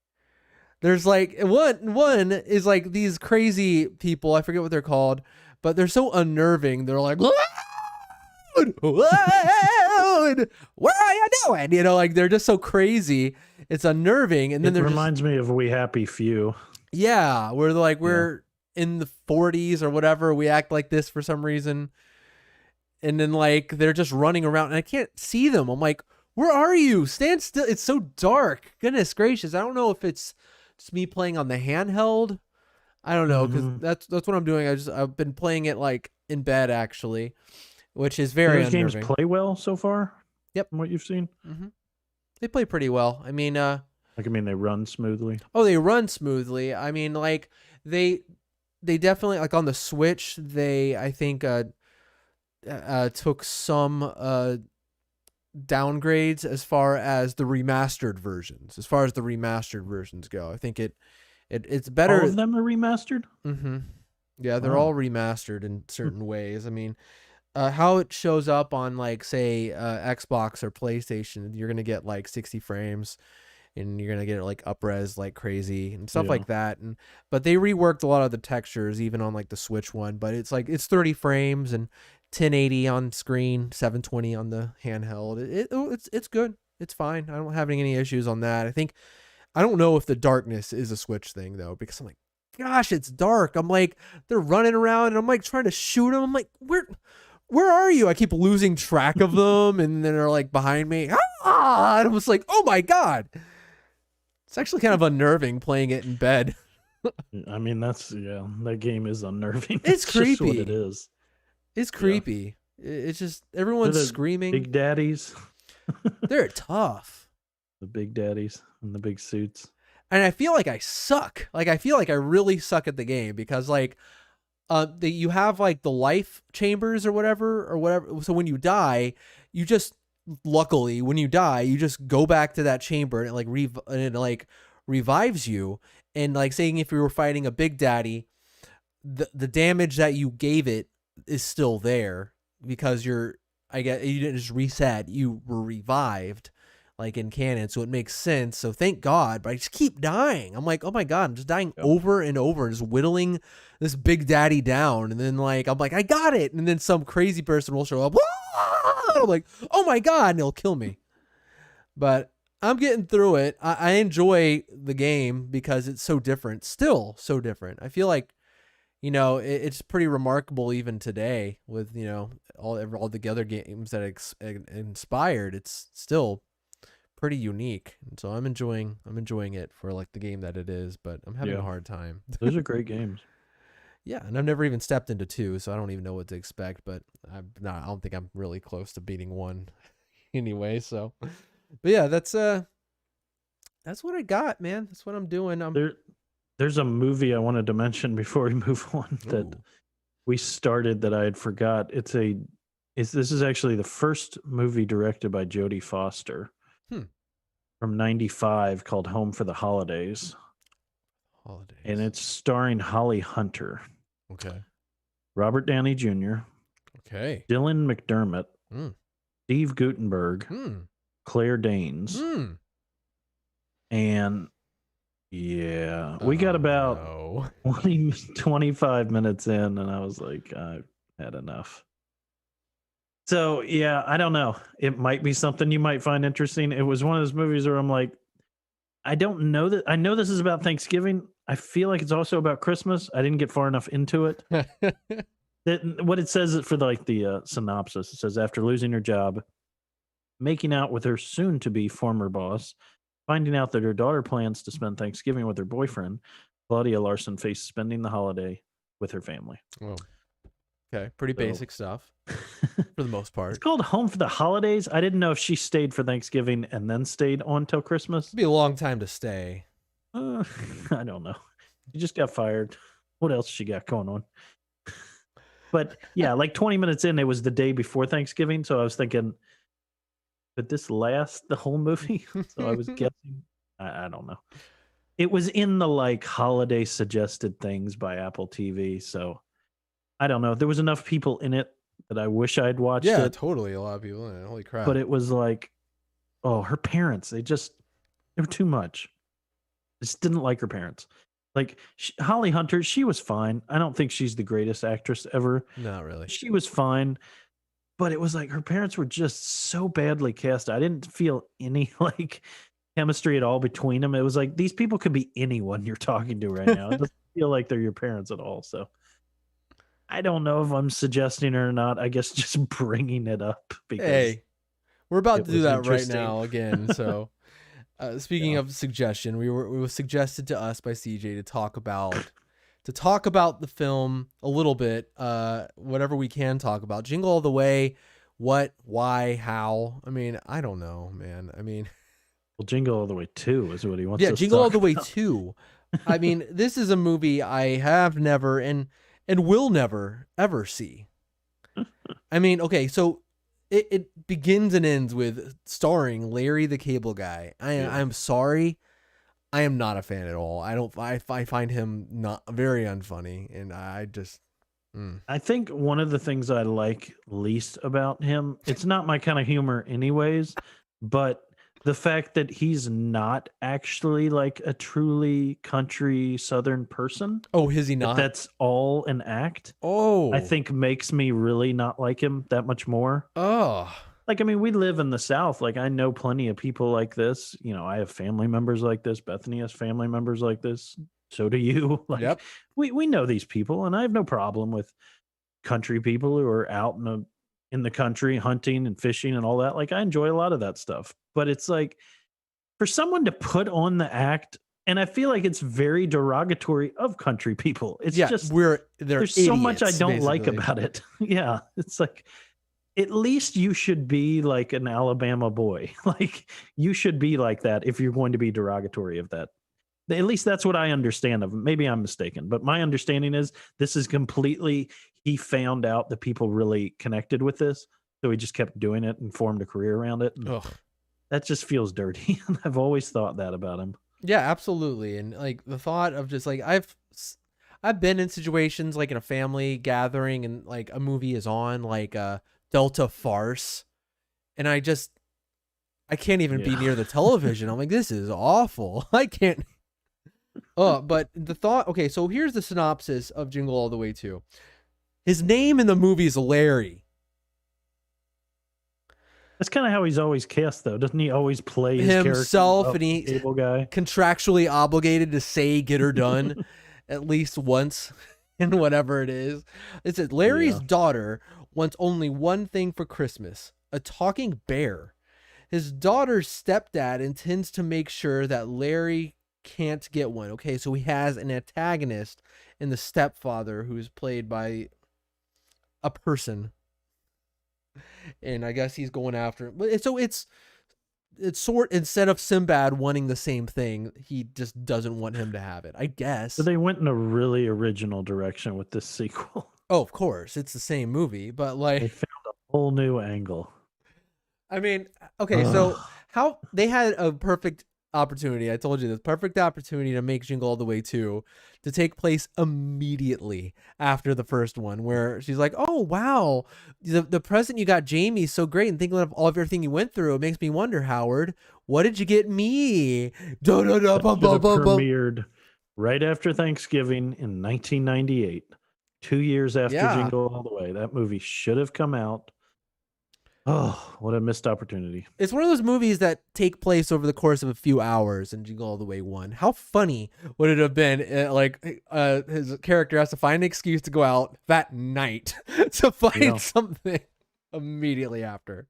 there's like one is like these crazy people. I forget what they're called, but they're so unnerving. They're like. What are you doing? Like they're just so crazy. It's unnerving. And then it reminds me of We Happy Few. Yeah, where they're like we're in the 40s or whatever. We act like this for some reason, and then like they're just running around, and I can't see them. I'm like, where are you? Stand still. It's so dark. Goodness gracious! I don't know if it's just me playing on the handheld. I don't know because that's what I'm doing. I've been playing it like in bed actually. Which is very those unnerving. Games play well so far? Yep. From what you've seen? Mm-hmm. They play pretty well. I mean, they run smoothly? Oh, they run smoothly. I mean, like, they definitely, like, on the Switch, I think, took some downgrades as far as the remastered versions. As far as the remastered versions go. I think it's better. All of them are remastered? Mm-hmm. Yeah, they're all remastered in certain ways. I mean... how it shows up on like say Xbox or PlayStation, you're gonna get like 60 frames, and you're gonna get it like up-res like crazy and stuff like that. But they reworked a lot of the textures even on like the Switch one. But it's like it's 30 frames and 1080 on screen, 720 on the handheld. It's good. It's fine. I don't have any issues on that. I don't know if the darkness is a Switch thing though, because I'm like, gosh, it's dark. I'm like, they're running around and I'm like trying to shoot them. I'm like, where are you? I keep losing track of them, and then they're like behind me. And I was like, oh my God. It's actually kind of unnerving playing it in bed. I mean, that game is unnerving. It's creepy. Just what it is. It's creepy. It's just everyone's screaming. Big daddies. They're tough. The big daddies in the big suits. And I feel like I suck. Like I feel like I really suck at the game because like you have like the life chambers or whatever. So when you die, luckily when you die, you just go back to that chamber and it revives you. And like saying if you were fighting a big daddy, the damage that you gave it is still there because you didn't just reset, you were revived like in canon. So it makes sense. So thank God, but I just keep dying. I'm like, oh my God, I'm just dying over and over, just whittling this big daddy down. And then like, I'm like, I got it. And then some crazy person will show up. I'm like, oh my God, and he'll kill me. But I'm getting through it. I enjoy the game because it's so different, still so different. I feel like, it's pretty remarkable even today with, all the other games that inspired. It's still pretty unique, and so I'm enjoying it for like the game that it is, but I'm having a hard time. Those are great games. Yeah, and I've never even stepped into 2, so I don't even know what to expect, but I don't think I'm really close to beating 1 anyway, so but yeah, that's what I got, man. That's what I'm doing. There's a movie I wanted to mention before we move on that we started that I had forgot. This is actually the first movie directed by Jodie Foster. From 95 called Home for the Holidays. And it's starring Holly Hunter. Okay. Robert Downey Jr. Okay. Dylan McDermott. Steve Guttenberg. Claire Danes. And Yeah, we got Oh about no. 20, 25 minutes in, and I was like, I've had enough. So yeah, I don't know. It might be something you might find interesting. It was one of those movies where I'm like, I don't know that. I know this is about Thanksgiving. I feel like it's also about Christmas. I didn't get far enough into it. What it says for the synopsis, it says after losing her job, making out with her soon-to-be former boss, finding out that her daughter plans to spend Thanksgiving with her boyfriend, Claudia Larson faced spending the holiday with her family. Oh, okay, pretty So basic stuff for the most it's part. called Home for the Holidays. I didn't know if she stayed for Thanksgiving and then stayed on till Christmas. It'd be a long time to stay. I don't know. She just got fired. What else she got going on? But yeah, like 20 minutes in, it was the day before Thanksgiving. So I was thinking, could this last the whole movie? So I was guessing. I don't know. It was in the like holiday suggested things by Apple TV. So I don't know. There was enough people in it that I wish I'd watched Yeah, it. totally. A lot of people in it. Holy crap. But it was like, oh, her parents, they were too much. I just didn't like her parents. Like Holly Hunter, she was fine. I don't think she's the greatest actress ever. Not really. She was fine, but it was like her parents were just so badly cast. I didn't feel any like chemistry at all between them. It was like these people could be anyone you're talking to right now. It doesn't feel like they're your parents at all. So I don't know if I'm suggesting it or not. I guess just bringing it up because Hey, we're about it to do was that right interesting. now again. So, speaking Yeah. of suggestion, we was suggested to us by CJ to talk about the film a little bit, whatever we can talk about. Jingle All the Way, what, why, how? I mean, I don't know, man. I mean, Well, Jingle All the Way 2 is what he wants yeah, us to Jingle All talk the Way about. 2. I mean, this is a movie I have never and will never ever see. I mean, okay, so it begins and ends with starring Larry the Cable Guy. Yeah. I'm sorry, I am not a fan at all. I find him not very unfunny, and I just I think one of the things I like least about him, it's not my kind of humor anyways, but the fact that he's not actually like a truly country southern person, Oh, is he that not? that's all an act, I Oh, think makes me really not like him that much more. oh, Like, I mean, we live in the South. Like, I know plenty of people like this. You know, I have family members like this. Bethany has family members like this. So do you. Like, yep, we know these people, and I have no problem with country people who are out in the country hunting and fishing and all that. Like, I enjoy a lot of that stuff. But it's like for someone to put on the act, and I feel like it's very derogatory of country people. It's yeah, just they're there's so much I idiots, don't like basically. about it. Yeah, it's like at least you should be like an Alabama boy. Like you should be like that if you're going to be derogatory of that. At least that's what I understand of him. Maybe I'm mistaken, but my understanding is this is completely he found out that people really connected with this, so he just kept doing it and formed a career around it. And Ugh. that just feels dirty. I've always thought that about him. Yeah, absolutely. And like the thought of just like I've been in situations like in a family gathering and like a movie is on like a Delta farce and I can't even be Yeah. near the television. I'm like, this is awful. I can't. But the thought, okay, so here's the synopsis of Jingle All the Way 2. His name in the movie is Larry. That's kind of how he's always cast, though. Doesn't he always play his Himself, character and he's cable guy? contractually obligated to say "get her done" at least once in whatever it is. It says Larry's Yeah. daughter wants only one thing for Christmas: a talking bear. His daughter's stepdad intends to make sure that Larry can't get one. Okay, so he has an antagonist in the stepfather who's played by a person, and I guess he's going after. But so it's sort instead of Sinbad wanting the same thing, he just doesn't want him to have it. I guess. So they went in a really original direction with this sequel. Oh, of course, it's the same movie, but They like, found a whole new angle. I mean, okay, so how they had a perfect opportunity. I told you this perfect opportunity to make Jingle All the Way 2 to take place immediately after the first one, where she's like, "Oh wow, the present you got Jamie is so great, and thinking of all of everything you went through, it makes me wonder, Howard, what did you get me? Da, da, da, bum, Should bum, have bum, bum. premiered right after Thanksgiving in 1998, 2 years after Yeah. Jingle All the Way. That movie should have come out. Oh, what a missed opportunity. It's one of those movies that take place over the course of a few hours in Jingle All the Way 1. How funny would it have been? His character has to find an excuse to go out that night to find something immediately after.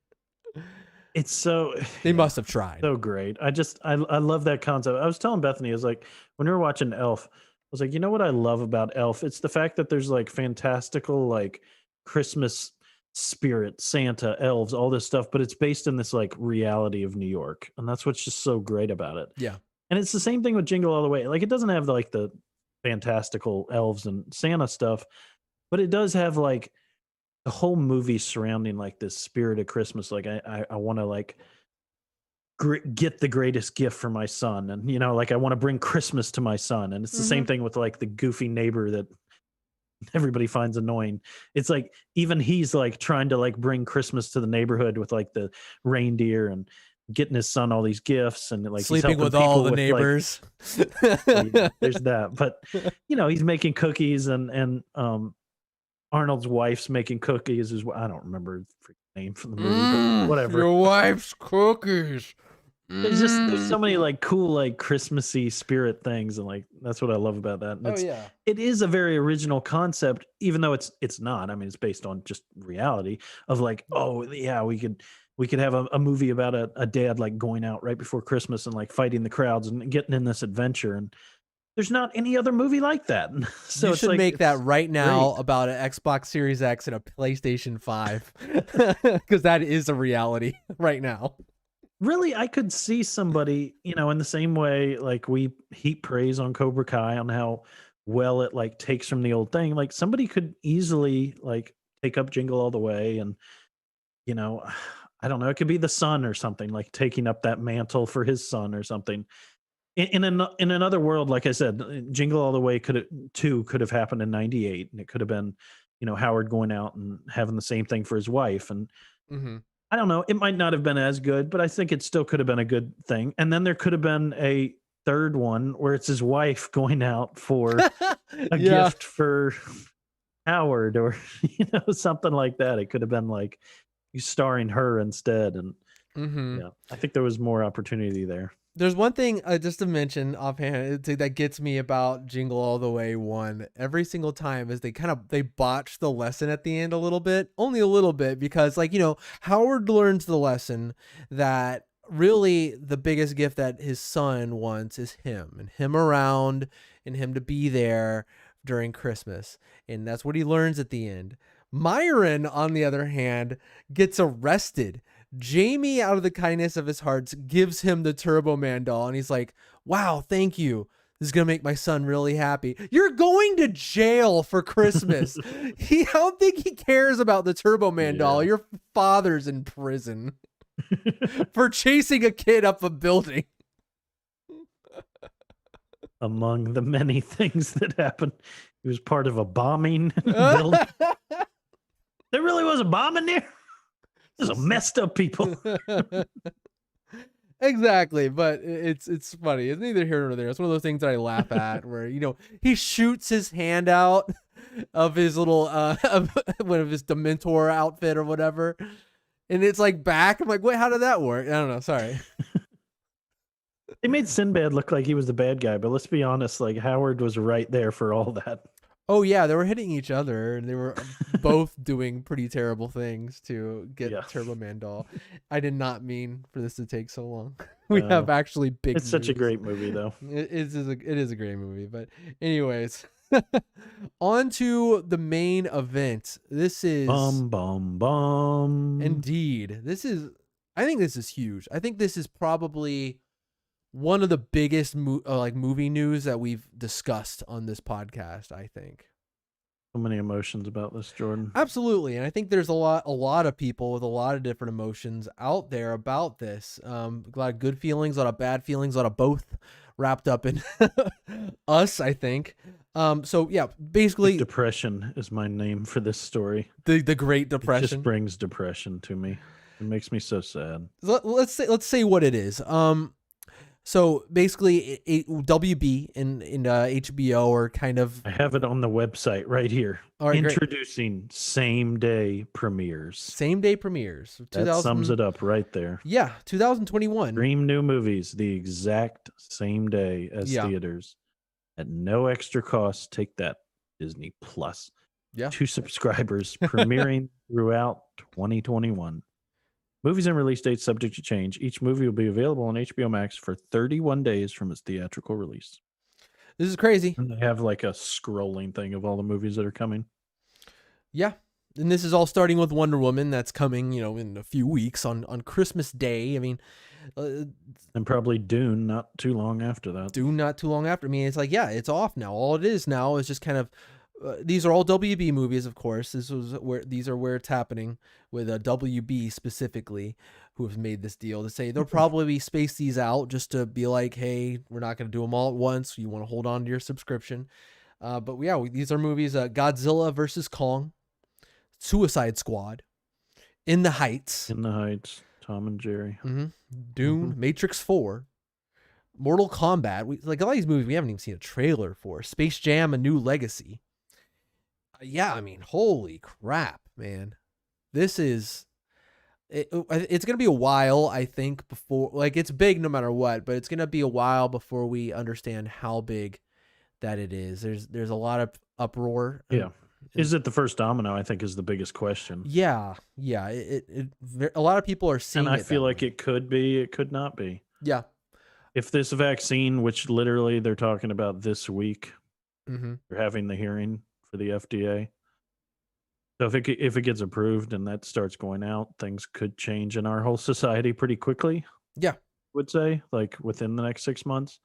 It's so they must have tried. So great. I love that concept. I was telling Bethany, I was like, when we were watching Elf, I was like, you know what I love about Elf? It's the fact that there's like fantastical like Christmas spirit, Santa, elves, all this stuff, but it's based in this like reality of New York. And that's what's just so great about it. Yeah. And it's the same thing with Jingle All the Way. Like it doesn't have like the fantastical elves and Santa stuff, but it does have like the whole movie surrounding like this spirit of Christmas. Like I want to like get the greatest gift for my son, and you know, like I want to bring Christmas to my son. And it's the same thing with like the goofy neighbor that everybody finds annoying. It's like even he's like trying to like bring Christmas to the neighborhood with like the reindeer and getting his son all these gifts, and like sleeping with all the neighbors. Yeah, there's that, but you know, he's making cookies, and Arnold's wife's making cookies as well. I don't remember the name from the movie, but whatever. Your wife's cookies. There's so many like cool like Christmassy spirit things, and like that's what I love about that. And it is a very original concept, even though it's not. I mean, it's based on just reality of like, oh yeah, we could have a movie about a dad like going out right before Christmas and like fighting the crowds and getting in this adventure. And there's not any other movie like that. So you should like, make that right now about an Xbox Series X and a PlayStation 5, because that is a reality right now. Really, I could see somebody, you know, in the same way, like we heap praise on Cobra Kai on how well it like takes from the old thing. Like somebody could easily like take up Jingle All the Way, and you know, I don't know, it could be the son or something, like taking up that mantle for his son or something. In another world, like I said, Jingle All the Way could have happened in '98, and it could have been, you know, Howard going out and having the same thing for his wife, and I don't know, it might not have been as good, but I think it still could have been a good thing. And then there could have been a third one where it's his wife going out for a gift for Howard, or you know, something like that. It could have been like starring her instead, and yeah, I think there was more opportunity there. There's one thing just to mention offhand that gets me about Jingle All the Way 1 every single time is they botch the lesson at the end a little bit, only a little bit, because like, you know, Howard learns the lesson that really the biggest gift that his son wants is him, and him around, and him to be there during Christmas. And that's what he learns at the end. Myron, on the other hand, gets arrested. Jamie, out of the kindness of his heart, gives him the Turbo Man doll, and he's like, wow, thank you. This is going to make my son really happy. You're going to jail for Christmas. I don't think he cares about the Turbo Man doll. Your father's in prison for chasing a kid up a building. Among the many things that happened, he was part of a bombing building. There really was a bomb in there? There's some messed up people. Exactly, but it's funny. It's neither here nor there. It's one of those things that I laugh at, where, you know, he shoots his hand out of his little one of his Dementor outfit or whatever, and it's like back. I'm like, wait, how did that work? I don't know. Sorry. They made Sinbad look like he was the bad guy, but let's be honest, like Howard was right there for all that. Oh yeah, they were hitting each other, and they were both doing pretty terrible things to get Turbo Man doll. I did not mean for this to take so long. We have actually big. It's such a great movie, though. It is a great movie, but anyways, on to the main event. This is bum. Indeed, I think this is huge. I think this is probably one of the biggest movie news that we've discussed on this podcast, I think. So many emotions about this, Jordan. Absolutely. And I think there's a lot of people with a lot of different emotions out there about this. A lot of good feelings, a lot of bad feelings, a lot of both wrapped up in us, I think. So yeah, basically depression is my name for this story. The Great Depression. It just brings depression to me. It makes me so sad. Let's say what it is. So basically, WB and HBO are kind of I have it on the website right here. all right. Great. Introducing same day premieres. Same day premieres. That sums 2000. it up right there. Yeah, 2021. Stream new movies the exact same day as Yeah. theaters at no extra cost. Take that, Disney Plus. Yeah. 2 subscribers premiering throughout 2021. Movies and release dates subject to change. Each movie will be available on HBO Max for 31 days from its theatrical release. This is crazy. And they have like a scrolling thing of all the movies that are coming. Yeah. And this is all starting with Wonder Woman that's coming, in a few weeks on Christmas Day. I mean, And probably Dune not too long after that. Dune not too long after. I mean, it's like, yeah, it's off now. All it is now is just kind of these are all WB movies, of course. These are where it's happening with WB specifically, who have made this deal to say they'll probably space these out just to be like, hey, we're not going to do them all at once. You want to hold on to your subscription. But yeah, these are movies: Godzilla versus Kong, Suicide Squad, In the Heights, Tom and Jerry, Dune, Matrix 4, Mortal Kombat. Like a lot of these movies we haven't even seen a trailer for. Space Jam: A New Legacy. Yeah, I mean, holy crap, man. This is it's going to be a while, I think, before, like, it's big no matter what, but it's going to be a while before we understand how big that it is. There's a lot of uproar. Yeah. Is it the first domino? I think is the biggest question. Yeah. A lot of people are seeing and I it feel that like way. it could be, it could not be. Yeah. If this vaccine, which literally they're talking about this week, Mm-hmm. they're having the hearing for the FDA. So if it gets approved and that starts going out, things could change in our whole society pretty quickly. Yeah. Would say like within the next 6 months.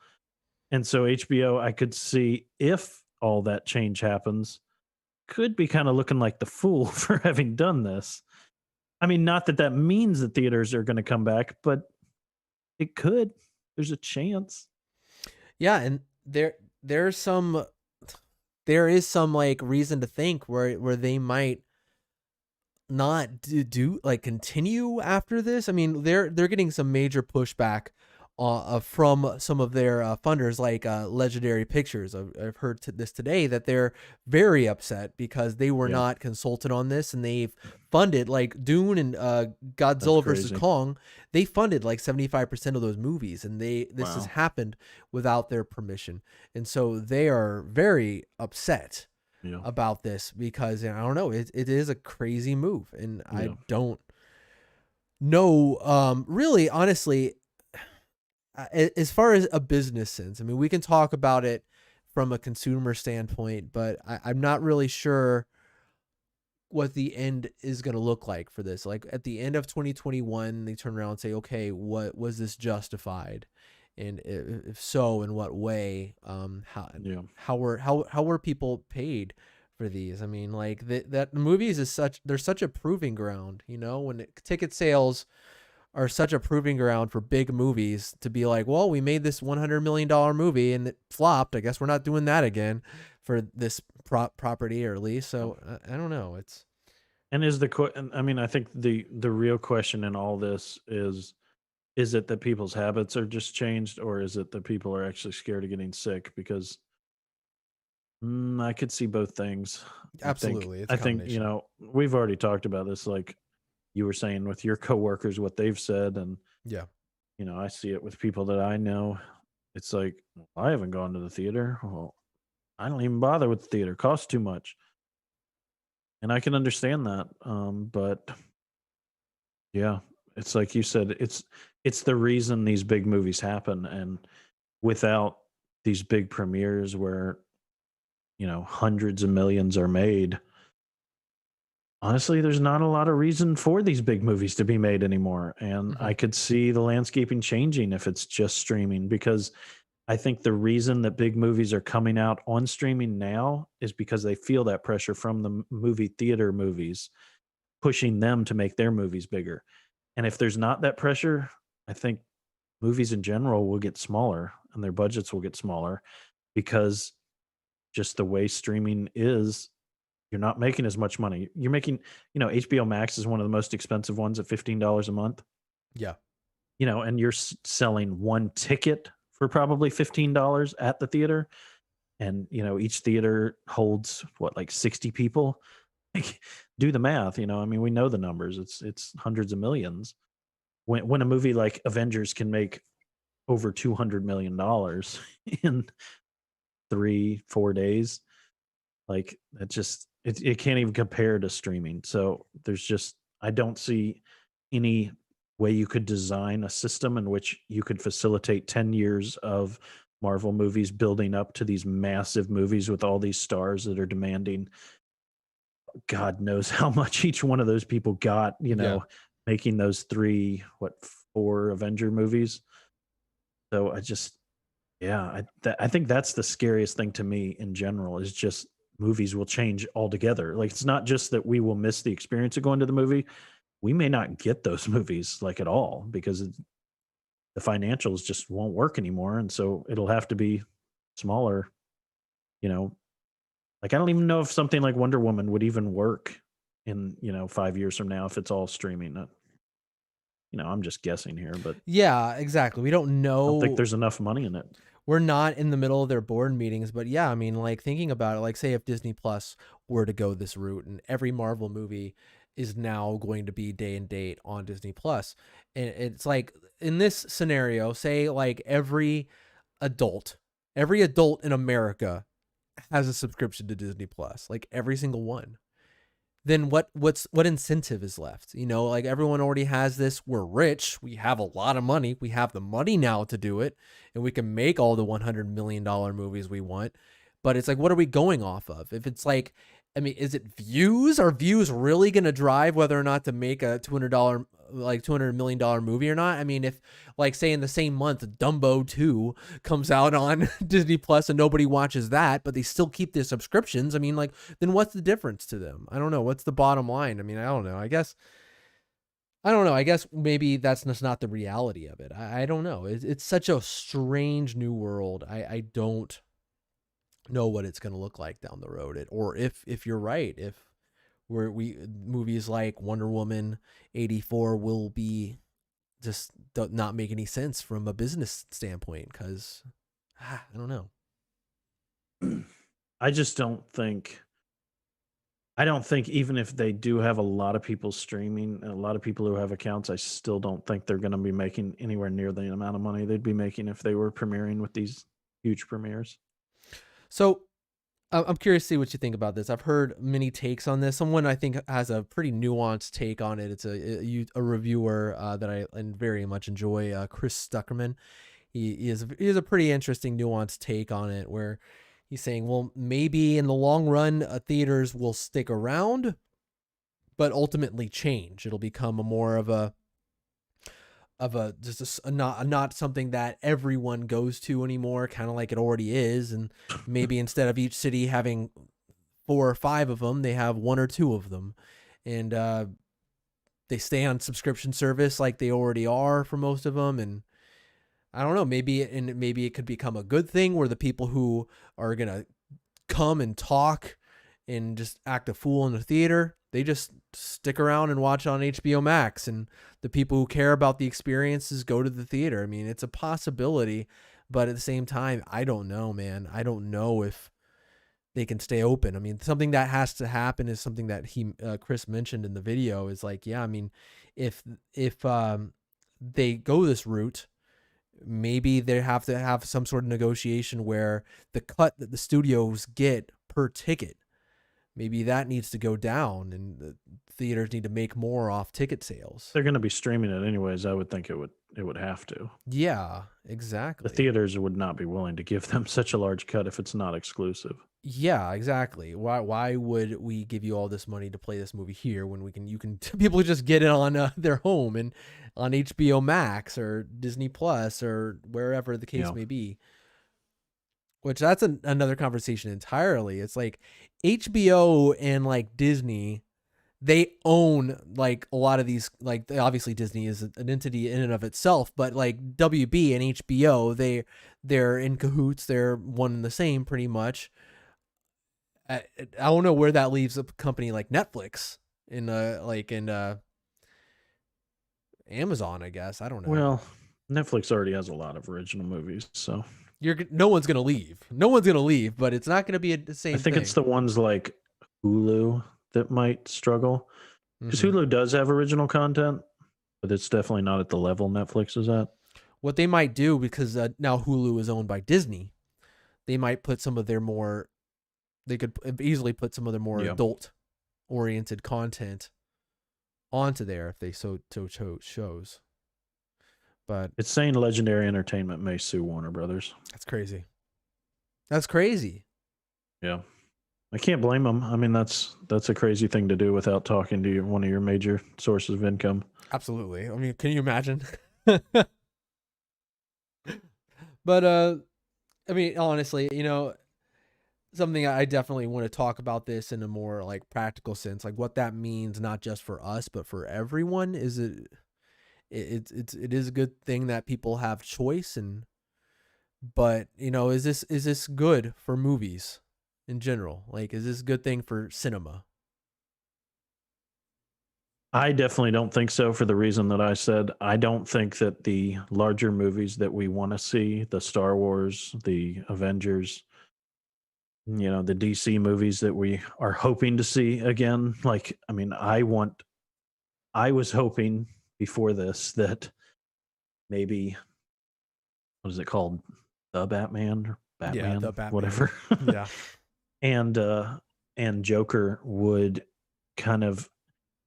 And so HBO, I could see if all that change happens, could be kind of looking like the fool for having done this. I mean, not that that means that theaters are going to come back, but it could. There's a chance. Yeah, and there is some like reason to think where they might not do like continue after this. I mean, they're getting some major pushback from some of their funders, like Legendary Pictures. I've heard this today that they're very upset because they were not consulted on this, and they've funded like Dune and Godzilla versus Kong. They funded like 75% of those movies, and this has happened without their permission, and so they are very upset about this because I don't know, it is a crazy move, and I don't know really honestly. As far as a business sense, I mean, we can talk about it from a consumer standpoint, but I'm not really sure what the end is going to look like for this. Like at the end of 2021, they turn around and say, okay, what was this justified? And if so, in what way? How were people paid for these? I mean, like that movies they're such a proving ground, when ticket sales are such a proving ground for big movies to be like, well, we made this $100 million movie and it flopped. I guess we're not doing that again for this property, or at least. So I don't know. And I mean, I think the real question in all this is it that people's habits are just changed, or is it that people are actually scared of getting sick? Because I could see both things. Absolutely. I think, we've already talked about this, like you were saying with your coworkers, what they've said. And, I see it with people that I know. It's like, I haven't gone to the theater. Well, I don't even bother with the theater. It costs too much. And I can understand that. But yeah, it's like you said, it's the reason these big movies happen. And without these big premieres where, hundreds of millions are made, honestly, there's not a lot of reason for these big movies to be made anymore. And I could see the landscaping changing if it's just streaming, because I think the reason that big movies are coming out on streaming now is because they feel that pressure from the movie theater movies, pushing them to make their movies bigger. And if there's not that pressure, I think movies in general will get smaller and their budgets will get smaller, because just the way streaming is, you're not making as much money. You're making, HBO Max is one of the most expensive ones at $15 a month, Yeah. and you're selling one ticket for probably $15 at the theater. And, each theater holds what, like 60 people? Like, do the math, I mean, we know the numbers. It's hundreds of millions. When a movie like Avengers can make over $200 million in 3-4 days, like that just it can't even compare to streaming. So I don't see any way you could design a system in which you could facilitate 10 years of Marvel movies building up to these massive movies with all these stars that are demanding God knows how much each one of those people got, Yeah. making those 4 Avenger movies. So yeah, I think that's the scariest thing to me in general is just movies will change altogether. Like, it's not just that we will miss the experience of going to the movie. We may not get those movies like at all because the financials just won't work anymore. And so it'll have to be smaller, you know, like I don't even know if something like Wonder Woman would even work in, 5 years from now if it's all streaming. I'm just guessing here, but I Yeah, exactly. We don't don't think know. there's enough money in it. We're not in the middle of their board meetings, but yeah, I mean, like thinking about it, like say if Disney Plus were to go this route and every Marvel movie is now going to be day and date on Disney Plus, and it's like in this scenario, say like every adult in America has a subscription to Disney Plus, like every single one. Then what incentive is left? Like everyone already has this. We're rich. We have a lot of money. We have the money now to do it, and we can make all the $100 million movies we want. But it's like, what are we going off of? If it's like, I mean, is it views? Are views really going to drive whether or not to make a $200 million movie or not? I mean, if like say in the same month Dumbo 2 comes out on Disney Plus and nobody watches that, but they still keep their subscriptions, I mean, like, then what's the difference to them? I don't know. What's the bottom line? I mean, I don't know. I don't know. I guess maybe that's just not the reality of it. I don't know. It's such a strange new world. I don't know what it's going to look like down the road. Or if you're right, if we movies like Wonder Woman 84 will be just not make any sense from a business standpoint because I don't know. I just don't think. I don't think even if they do have a lot of people streaming and a lot of people who have accounts, I still don't think they're going to be making anywhere near the amount of money they'd be making if they were premiering with these huge premieres. So I'm curious to see what you think about this. I've heard many takes on this. Someone I think has a pretty nuanced take on it. It's a reviewer that I very much enjoy, Chris Stuckerman. He has a pretty interesting nuanced take on it where he's saying, well, maybe in the long run, theaters will stick around, but ultimately change. It'll become a more of a not something that everyone goes to anymore, kind of like it already is. And maybe instead of each city having 4 or 5 of them, they have 1 or 2 of them, and they stay on subscription service like they already are for most of them. And I don't know, maybe it could become a good thing where the people who are gonna come and talk and just act a fool in the theater, they just stick around and watch on HBO Max, and the people who care about the experiences go to the theater. I mean, it's a possibility, but at the same time, I don't know, man. I don't know if they can stay open. I mean, something that has to happen is something that Chris mentioned in the video is like, yeah, I mean, if they go this route, maybe they have to have some sort of negotiation where the cut that the studios get per ticket, maybe that needs to go down and the theaters need to make more off ticket sales. They're going to be streaming it anyways. I would think it would have to. Yeah, The exactly. theaters would not be willing to give them such a large cut if it's not exclusive. Yeah, exactly. Why would we give you all this money to play this movie here when you can people just get it on their home and on HBO Max or Disney Plus or wherever the case may be. Which that's another conversation entirely. It's like HBO and like Disney, they own like a lot of these, like obviously Disney is an entity in and of itself, but like WB and HBO, they're in cahoots. They're one and the same pretty much. I don't know where that leaves a company like Netflix in Amazon, I guess. I don't know. Well, Netflix already has a lot of original movies, so No one's gonna leave. No one's gonna leave, but it's not gonna be the I same think it's thing. the ones like Hulu that might struggle because Hmm. Hulu does have original content, but it's definitely not at the level Netflix is at. What they might do, because now Hulu is owned by Disney, they might put some of their more. They could easily put some of their more Yeah. adult oriented content onto there if they so chose. But It's saying Legendary Entertainment may sue Warner Brothers. that's crazy. That's crazy. Yeah. I can't blame them. I mean, that's a crazy thing to do without talking to one of your major sources of income. Absolutely. I mean, can you imagine? But I mean, honestly, something I definitely want to talk about this in a more like practical sense, like what that means not just for us but for everyone. Is it is a good thing that people have choice, and but is this good for movies in general? Like, is this a good thing for cinema? I definitely don't think so for the reason that I said. I don't think that the larger movies that we want to see, the Star Wars, the Avengers, the DC movies that we are hoping to see again, like, I mean, I was hoping before this that maybe, what is it called? The Batman or Yeah, Batman, the Batman. whatever. Yeah. and and Joker would kind of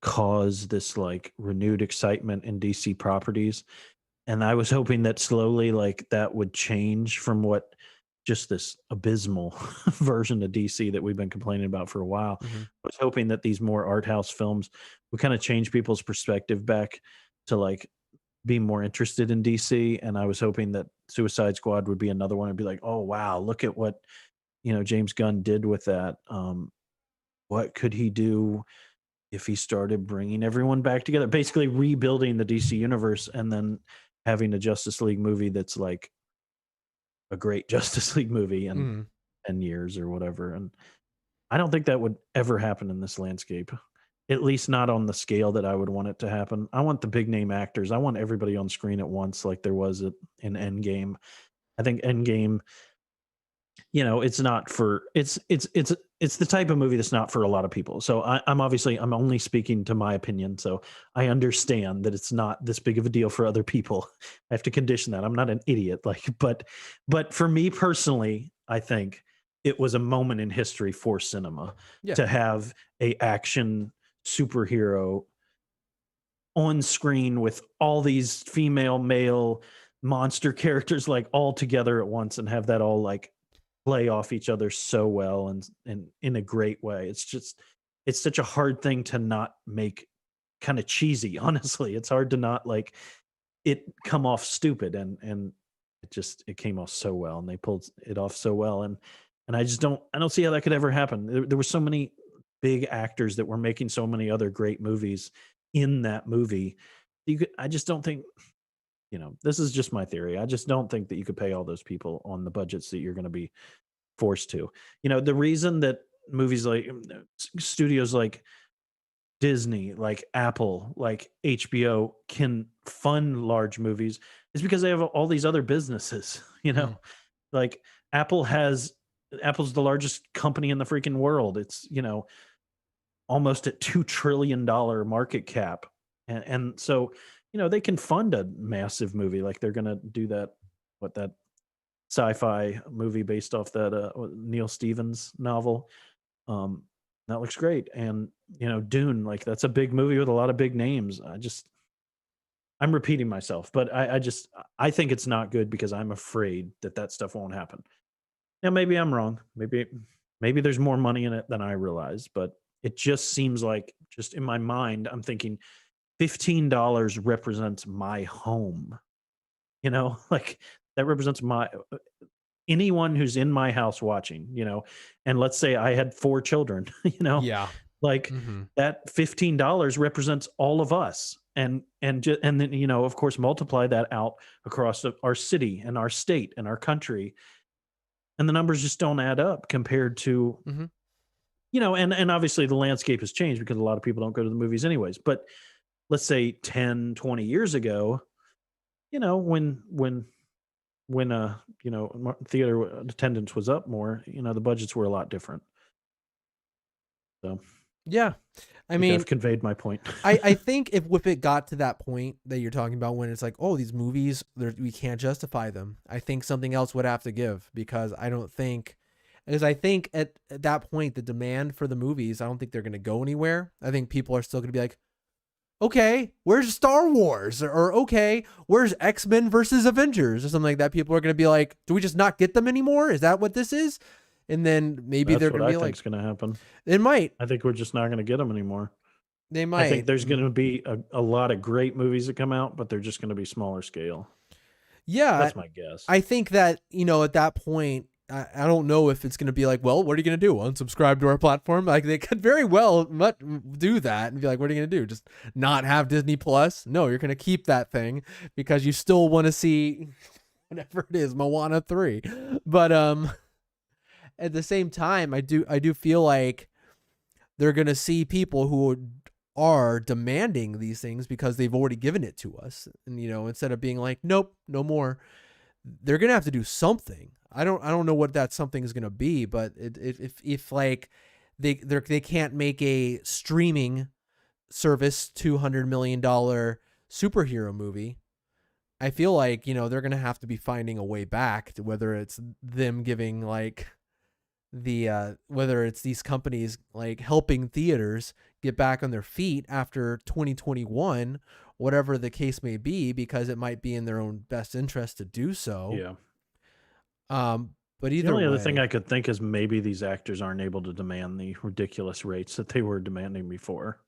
cause this like renewed excitement in DC properties. And I was hoping that slowly like that would change from what just this abysmal version of DC that we've been complaining about for a while. Hmm. I was hoping that these more art house films would kind of change people's perspective back to like be more interested in DC. And I was hoping that Suicide Squad would be another one and be like, oh wow, look at what James Gunn did with that. What could he do if he started bringing everyone back together, basically rebuilding the DC universe, and then having a Justice League movie that's like a great Justice League movie in Hmm. 10 years or whatever. And I don't think that would ever happen in this landscape, at least not on the scale that I would want it to happen. I want the big name actors. I want everybody on screen at once, like there was in Endgame. I think Endgame, it's not for it's the type of movie that's not for a lot of people. So I'm only speaking to my opinion. So I understand that it's not this big of a deal for other people. I have to condition that. I'm not an idiot. Like, but for me personally, I think it was a moment in history for cinema Yeah. to have a action superhero on screen with all these female, male monster characters like all together at once and have that all like play off each other so well and in a great way. It's such a hard thing to not make kind of cheesy, honestly. It's hard to not like it come off stupid and it came off so well and they pulled it off so well and I don't see how that could ever happen. There were so many big actors that were making so many other great movies in that movie. I just don't think, this is just my theory. I just don't think that you could pay all those people on the budgets that you're going to be forced to. The reason that movies like studios like Disney, like Apple, like HBO can fund large movies is because they have all these other businesses, Mm. like Apple's the largest company in the freaking world. It's, almost at $2 trillion market cap. And so, they can fund a massive movie. Like they're going to do that sci-fi movie based off that Neil Stevens novel. That looks great. And Dune, like that's a big movie with a lot of big names. I'm repeating myself, but I think it's not good because I'm afraid that stuff won't happen. Now maybe I'm wrong. Maybe there's more money in it than I realize, but it just seems like just in my mind I'm thinking $15 represents my home. Like that represents my anyone who's in my house watching, and let's say I had 4 children, Yeah. like Hmm. that $15 represents all of us. And then, of course, multiply that out across our city and our state and our country. And the numbers just don't add up compared to Hmm. and obviously the landscape has changed because a lot of people don't go to the movies anyways. But let's say 10, 20 years ago, when theater attendance was up more, the budgets were a lot different. So Yeah. I I think mean, I've conveyed my point. I think if it got to that point that you're talking about, when it's like, oh, these movies, we can't justify them, I think something else would have to give, because I think at that point, the demand for the movies, I don't think they're going to go anywhere. I think people are still going to be like, okay, where's Star Wars? Or okay, where's X-Men versus Avengers or something like that? People are going to be like, do we just not get them anymore? Is that what this is? And then maybe they're That's what going to I be like, think's going to happen. it might. I think we're just not going to get them anymore. They I might. think there's going to be a lot of great movies that come out, but they're just going to be smaller scale. Yeah. That's my guess. I think that, at that point, I don't know if it's going to be like, well, what are you going to do? Unsubscribe to our platform? Like, they could very well do that and be like, what are you going to do? Just not have Disney Plus? No, you're going to keep that thing because you still want to see whatever it is, Moana 3. But at the same time, I do feel like they're going to see people who are demanding these things because they've already given it to us. And, instead of being like, nope, no more, they're going to have to do something. I don't know what that something is going to be, but if like they can't make a streaming service $200 million superhero movie, I feel like, they're going to have to be finding a way back to, whether it's them giving like whether it's these companies like helping theaters get back on their feet after 2021, whatever the case may be, because it might be in their own best interest to do so. Yeah. But either the only way, other thing I could think is maybe these actors aren't able to demand the ridiculous rates that they were demanding before.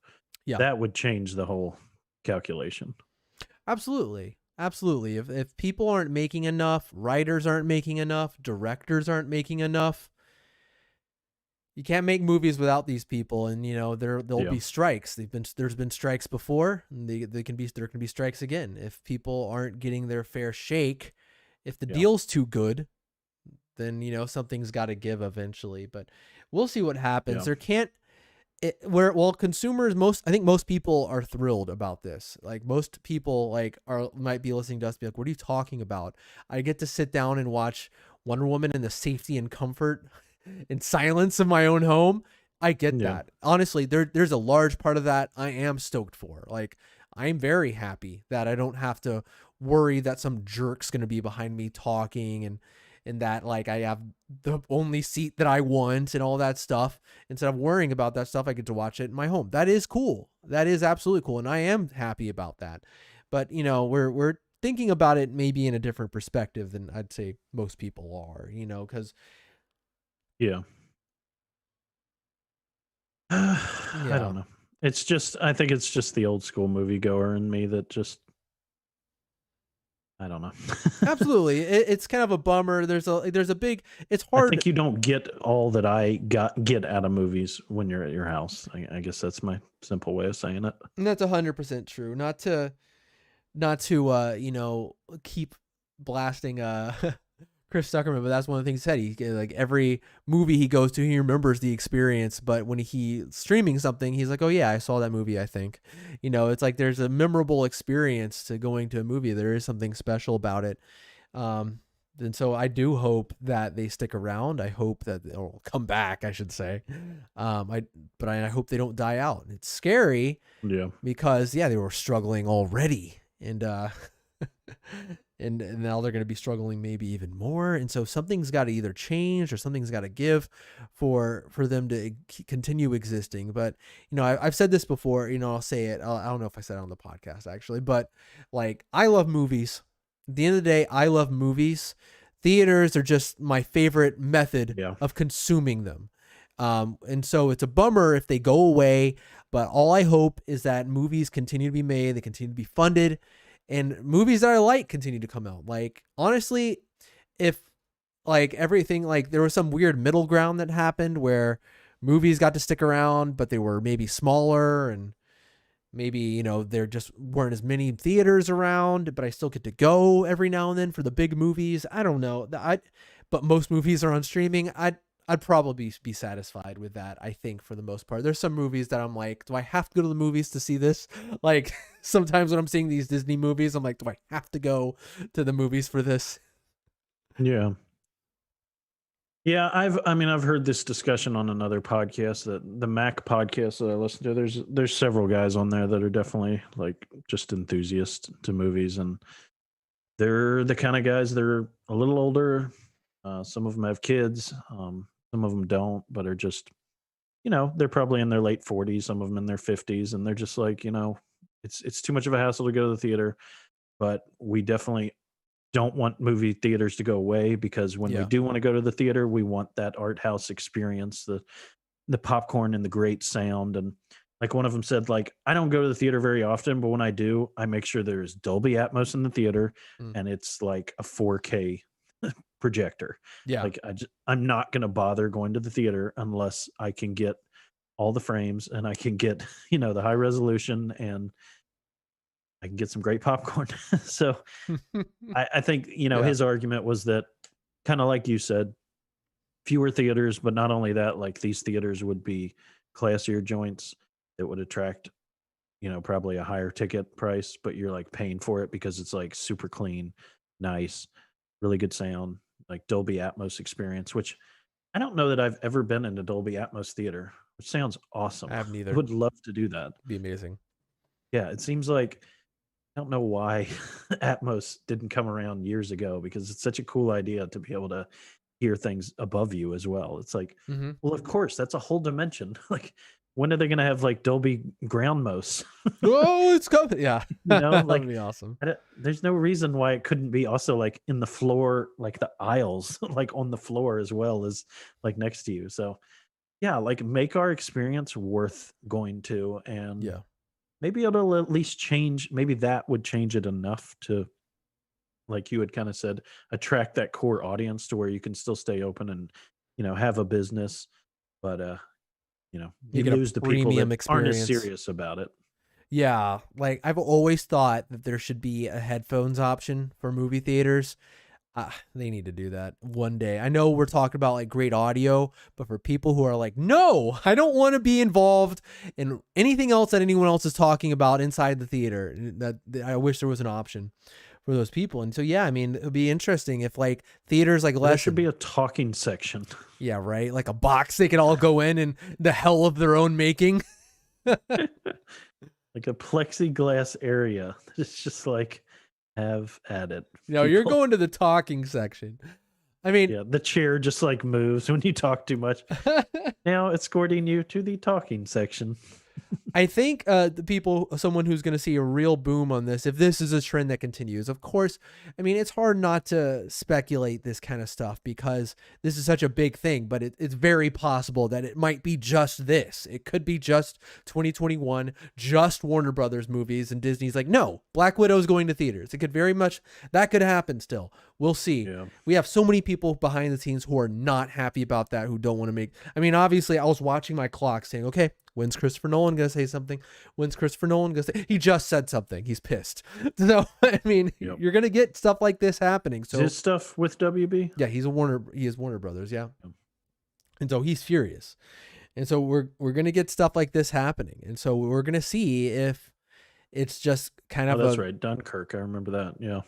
Yeah. That would change the whole calculation. Absolutely. If people aren't making enough, writers aren't making enough, directors aren't making enough, you can't make movies without these people, and there'll be strikes. There's been strikes before, and there can be strikes again if people aren't getting their fair shake. If the deal's too good, then something's got to give eventually. But we'll see what happens. There can't. Consumers, I think most people are thrilled about this. Like, most people might be listening to us be like, what are you talking about? I get to sit down and watch Wonder Woman in the safety and comfort in silence of my own home. I get that. Honestly, there's a large part of that I am stoked for. Like, I'm very happy that I don't have to worry that some jerk's going to be behind me talking and that like I have the only seat that I want and all that stuff. Instead of worrying about that stuff, I get to watch it in my home. That is cool. That is absolutely cool. And I am happy about that. But we're thinking about it maybe in a different perspective than I'd say most people are, because I don't know. I think it's just the old school moviegoer in me that just, I don't know. Absolutely. It's kind of a bummer. There's a big, it's hard. I think you don't get all that I get out of movies when you're at your house. I guess that's my simple way of saying it. And that's 100% true. Not to keep blasting Chris Stuckerman, but that's one of the things he said. He like every movie he goes to, he remembers the experience, but when he's streaming something, he's like, oh yeah, I saw that movie, I think. It's like there's a memorable experience to going to a movie. There is something special about it. And so I do hope that they stick around. I hope that they'll come back, I should say. I hope they don't die out. It's scary. Yeah. Because they were struggling already. And and now they're going to be struggling maybe even more. And so something's got to either change or something's got to give for them to continue existing. But, I've said this before, I'll say it. I don't know if I said it on the podcast actually, but like, I love movies. At the end of the day, I love movies. Theaters are just my favorite method of consuming them. And so it's a bummer if they go away, but all I hope is that movies continue to be made. They continue to be funded. And movies that I like continue to come out. Like, honestly, if like everything, like there was some weird middle ground that happened where movies got to stick around, but they were maybe smaller and maybe, there just weren't as many theaters around, but I still get to go every now and then for the big movies. I don't know. But most movies are on streaming. I'd probably be satisfied with that, I think, for the most part. There's some movies that I'm like, do I have to go to the movies to see this? Like, sometimes when I'm seeing these Disney movies, I'm like, do I have to go to the movies for this? Yeah. Yeah, I've heard this discussion on another podcast, that the Mac podcast that I listen to. There's several guys on there that are definitely like just enthusiasts to movies, and they're the kind of guys. They're a little older. Some of them have kids. Some of them don't, but are just, they're probably in their late 40s. Some of them in their 50s, and they're just like, it's too much of a hassle to go to the theater. But we definitely don't want movie theaters to go away, because when we Yeah. do want to go to the theater, we want that art house experience, the popcorn and the great sound. And like one of them said, like, I don't go to the theater very often, but when I do, I make sure there's Dolby Atmos in the theater, Mm. and it's like a 4K projector. Yeah. Like I'm not going to bother going to the theater unless I can get all the frames, and I can get, the high resolution, and I can get some great popcorn. So I think, Yeah. his argument was that, kind of like you said, fewer theaters, but not only that, like these theaters would be classier joints that would attract, probably a higher ticket price, but you're like paying for it because it's like super clean, nice, really good sound, like Dolby Atmos experience, which I don't know that I've ever been in a Dolby Atmos theater, which sounds awesome. I have I neither. would love to do that. Be amazing. Yeah, it seems like, I don't know why Atmos didn't come around years ago, because it's such a cool idea to be able to hear things above you as well. It's like, Hmm. well, of course, that's a whole dimension. Like, when are they going to have like Dolby ground most? Oh, it's coming. Yeah. That would Like, be awesome. there's no reason why it couldn't be also like in the floor, like the aisles, like on the floor as well as like next to you. So yeah, like make our experience worth going to, and Yeah. maybe it'll at least change. Maybe that would change it enough to, like you had kind of said, attract that core audience to where you can still stay open and, have a business. But you Make it a lose the people that premium aren't as experience. serious about it. Yeah, like I've always thought that there should be a headphones option for movie theaters. They need to do that one day. I know we're talking about like great audio, but for people who are like, no, I don't want to be involved in anything else that anyone else is talking about inside the theater, that I wish there was an option for those people. And so, yeah, I mean, it would be interesting if like theaters like There should Lesson, be a talking section. yeah, right, like a box they could all go in the hell of their own making. Like a plexiglass area. It's just like, have at it, You're people. going to the talking section. I mean, Yeah, the chair just like moves when you talk too much. Now escorting you to the talking section. I think someone who's going to see a real boom on this, if this is a trend that continues, of course, I mean, it's hard not to speculate this kind of stuff because this is such a big thing, but it's very possible that it might be just this. It could be just 2021, just Warner Brothers movies, and Disney's like, no, Black Widow's going to theaters. It could very much, that could happen still. We'll see. Yeah. We have so many people behind the scenes who are not happy about that, who don't want to make, I mean, obviously I was watching my clock saying, okay, when's Christopher Nolan going to say something? When's Christopher Nolan going to say? He just said something. He's pissed. So, I mean, Yep. you're going to get stuff like this happening. So, Is his stuff with WB? yeah, he is Warner Brothers. Yeah. And so he's furious. And so we're going to get stuff like this happening. And so we're going to see if it's just kind of that's right. Dunkirk. I remember that. Yeah.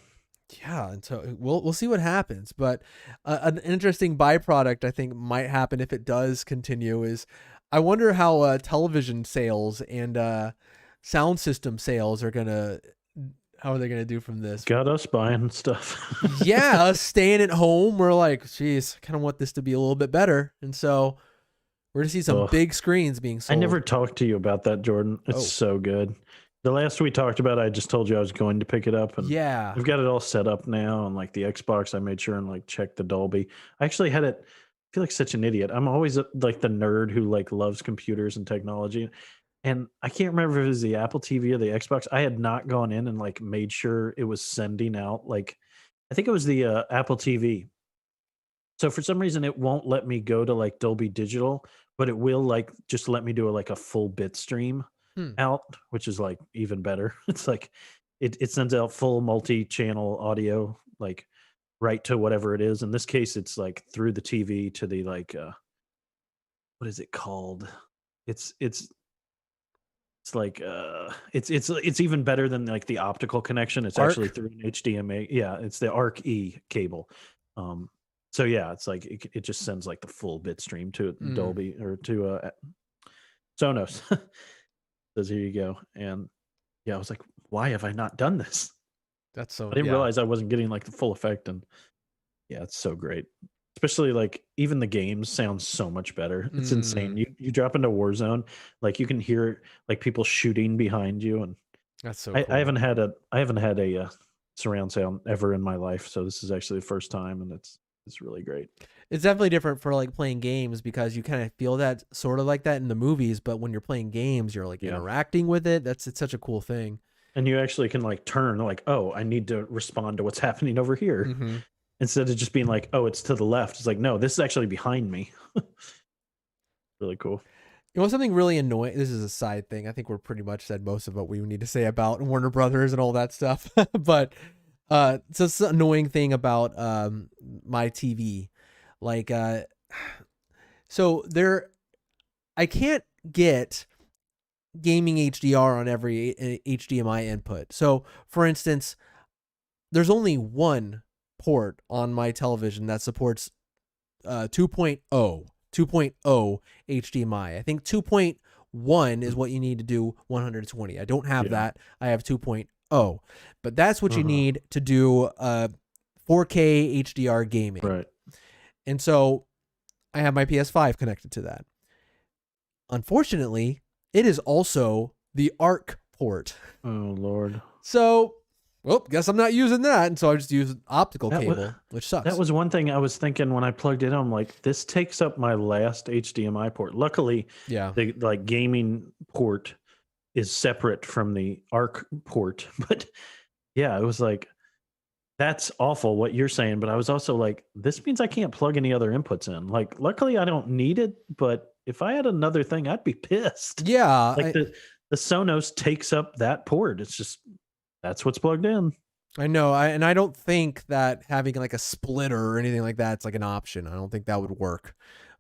Yeah, and so we'll see what happens. But an interesting byproduct I think might happen if it does continue is I wonder how television sales and sound system sales are gonna how are they gonna do from this? Got us buying stuff. Yeah, us staying at home, we're like, geez, I kind of want this to be a little bit better, and so we're gonna see some Ugh. big screens being sold. I never talked to you about that, Jordan. It's so good. The last we talked about, I just told you I was going to pick it up, and Yeah, I've got it all set up now. And like the Xbox, I made sure and like checked the Dolby. I actually had it. I feel like such an idiot. I'm always like the nerd who like loves computers and technology, and I can't remember if it was the Apple TV or the Xbox. I had not gone in and like made sure it was sending out. Like, I think it was the Apple TV. So for some reason, it won't let me go to like Dolby Digital, but it will like just let me do like a full bit stream out, which is like even better. It's like it sends out full multi-channel audio, like right to whatever it is. In this case, it's like through the TV to the like what is it called? It's it's like it's even better than like the optical connection. It's actually Arc. through an HDMA. Yeah, it's the Arc E cable. Um, so yeah, it's like it just sends like the full bit stream to Mm, Dolby or to Sonos. Says here you go, and yeah, I was like, why have I not done this? that's I so didn't yeah. realize I wasn't getting like the full effect, and yeah, it's so great. Especially like even the games sound so much better. It's insane. Mm, You drop into Warzone, like you can hear like people shooting behind you, and that's so I cool. haven't had a surround sound ever in my life, so this is actually the first time, and it's really great. It's definitely different for like playing games because you kind of feel that sort of like that in the movies, but when you're playing games, you're like Yeah, interacting with it. It's such a cool thing. and you actually can like turn like, oh, I need to respond to what's happening over here Mm-hmm. instead of just being like, oh, it's to the left. It's like, no, this is actually behind me. Really cool. You know something really annoying? This is a side thing. I think we're pretty much said most of what we need to say about Warner Brothers and all that stuff. But it's just an annoying thing about my TV. Like so there I can't get gaming HDR on every HDMI input. So for instance, there's only one port on my television that supports 2.0 HDMI. I think 2.1 is Mm. what you need to do 120. I don't have Yeah. that. I have 2.0. But that's what you Uh-huh. need to do 4K HDR gaming. Right. And so I have my PS5 connected to that. Unfortunately, it is also the ARC port. Oh Lord. So, well, guess I'm not using that. And so I just use optical That was cable, which that sucks. was one thing I was thinking when I plugged it in. I'm like, this takes up my last HDMI port. Luckily, Yeah. the like gaming port is separate from the ARC port. But yeah, it was like that's awful what you're saying. But I was also like, this means I can't plug any other inputs in. Like, luckily I don't need it, but if I had another thing, I'd be pissed. Yeah. Like the Sonos takes up that port. It's just that's what's plugged in. I know. And I don't think that having like a splitter or anything like that's like an option. I don't think that would work.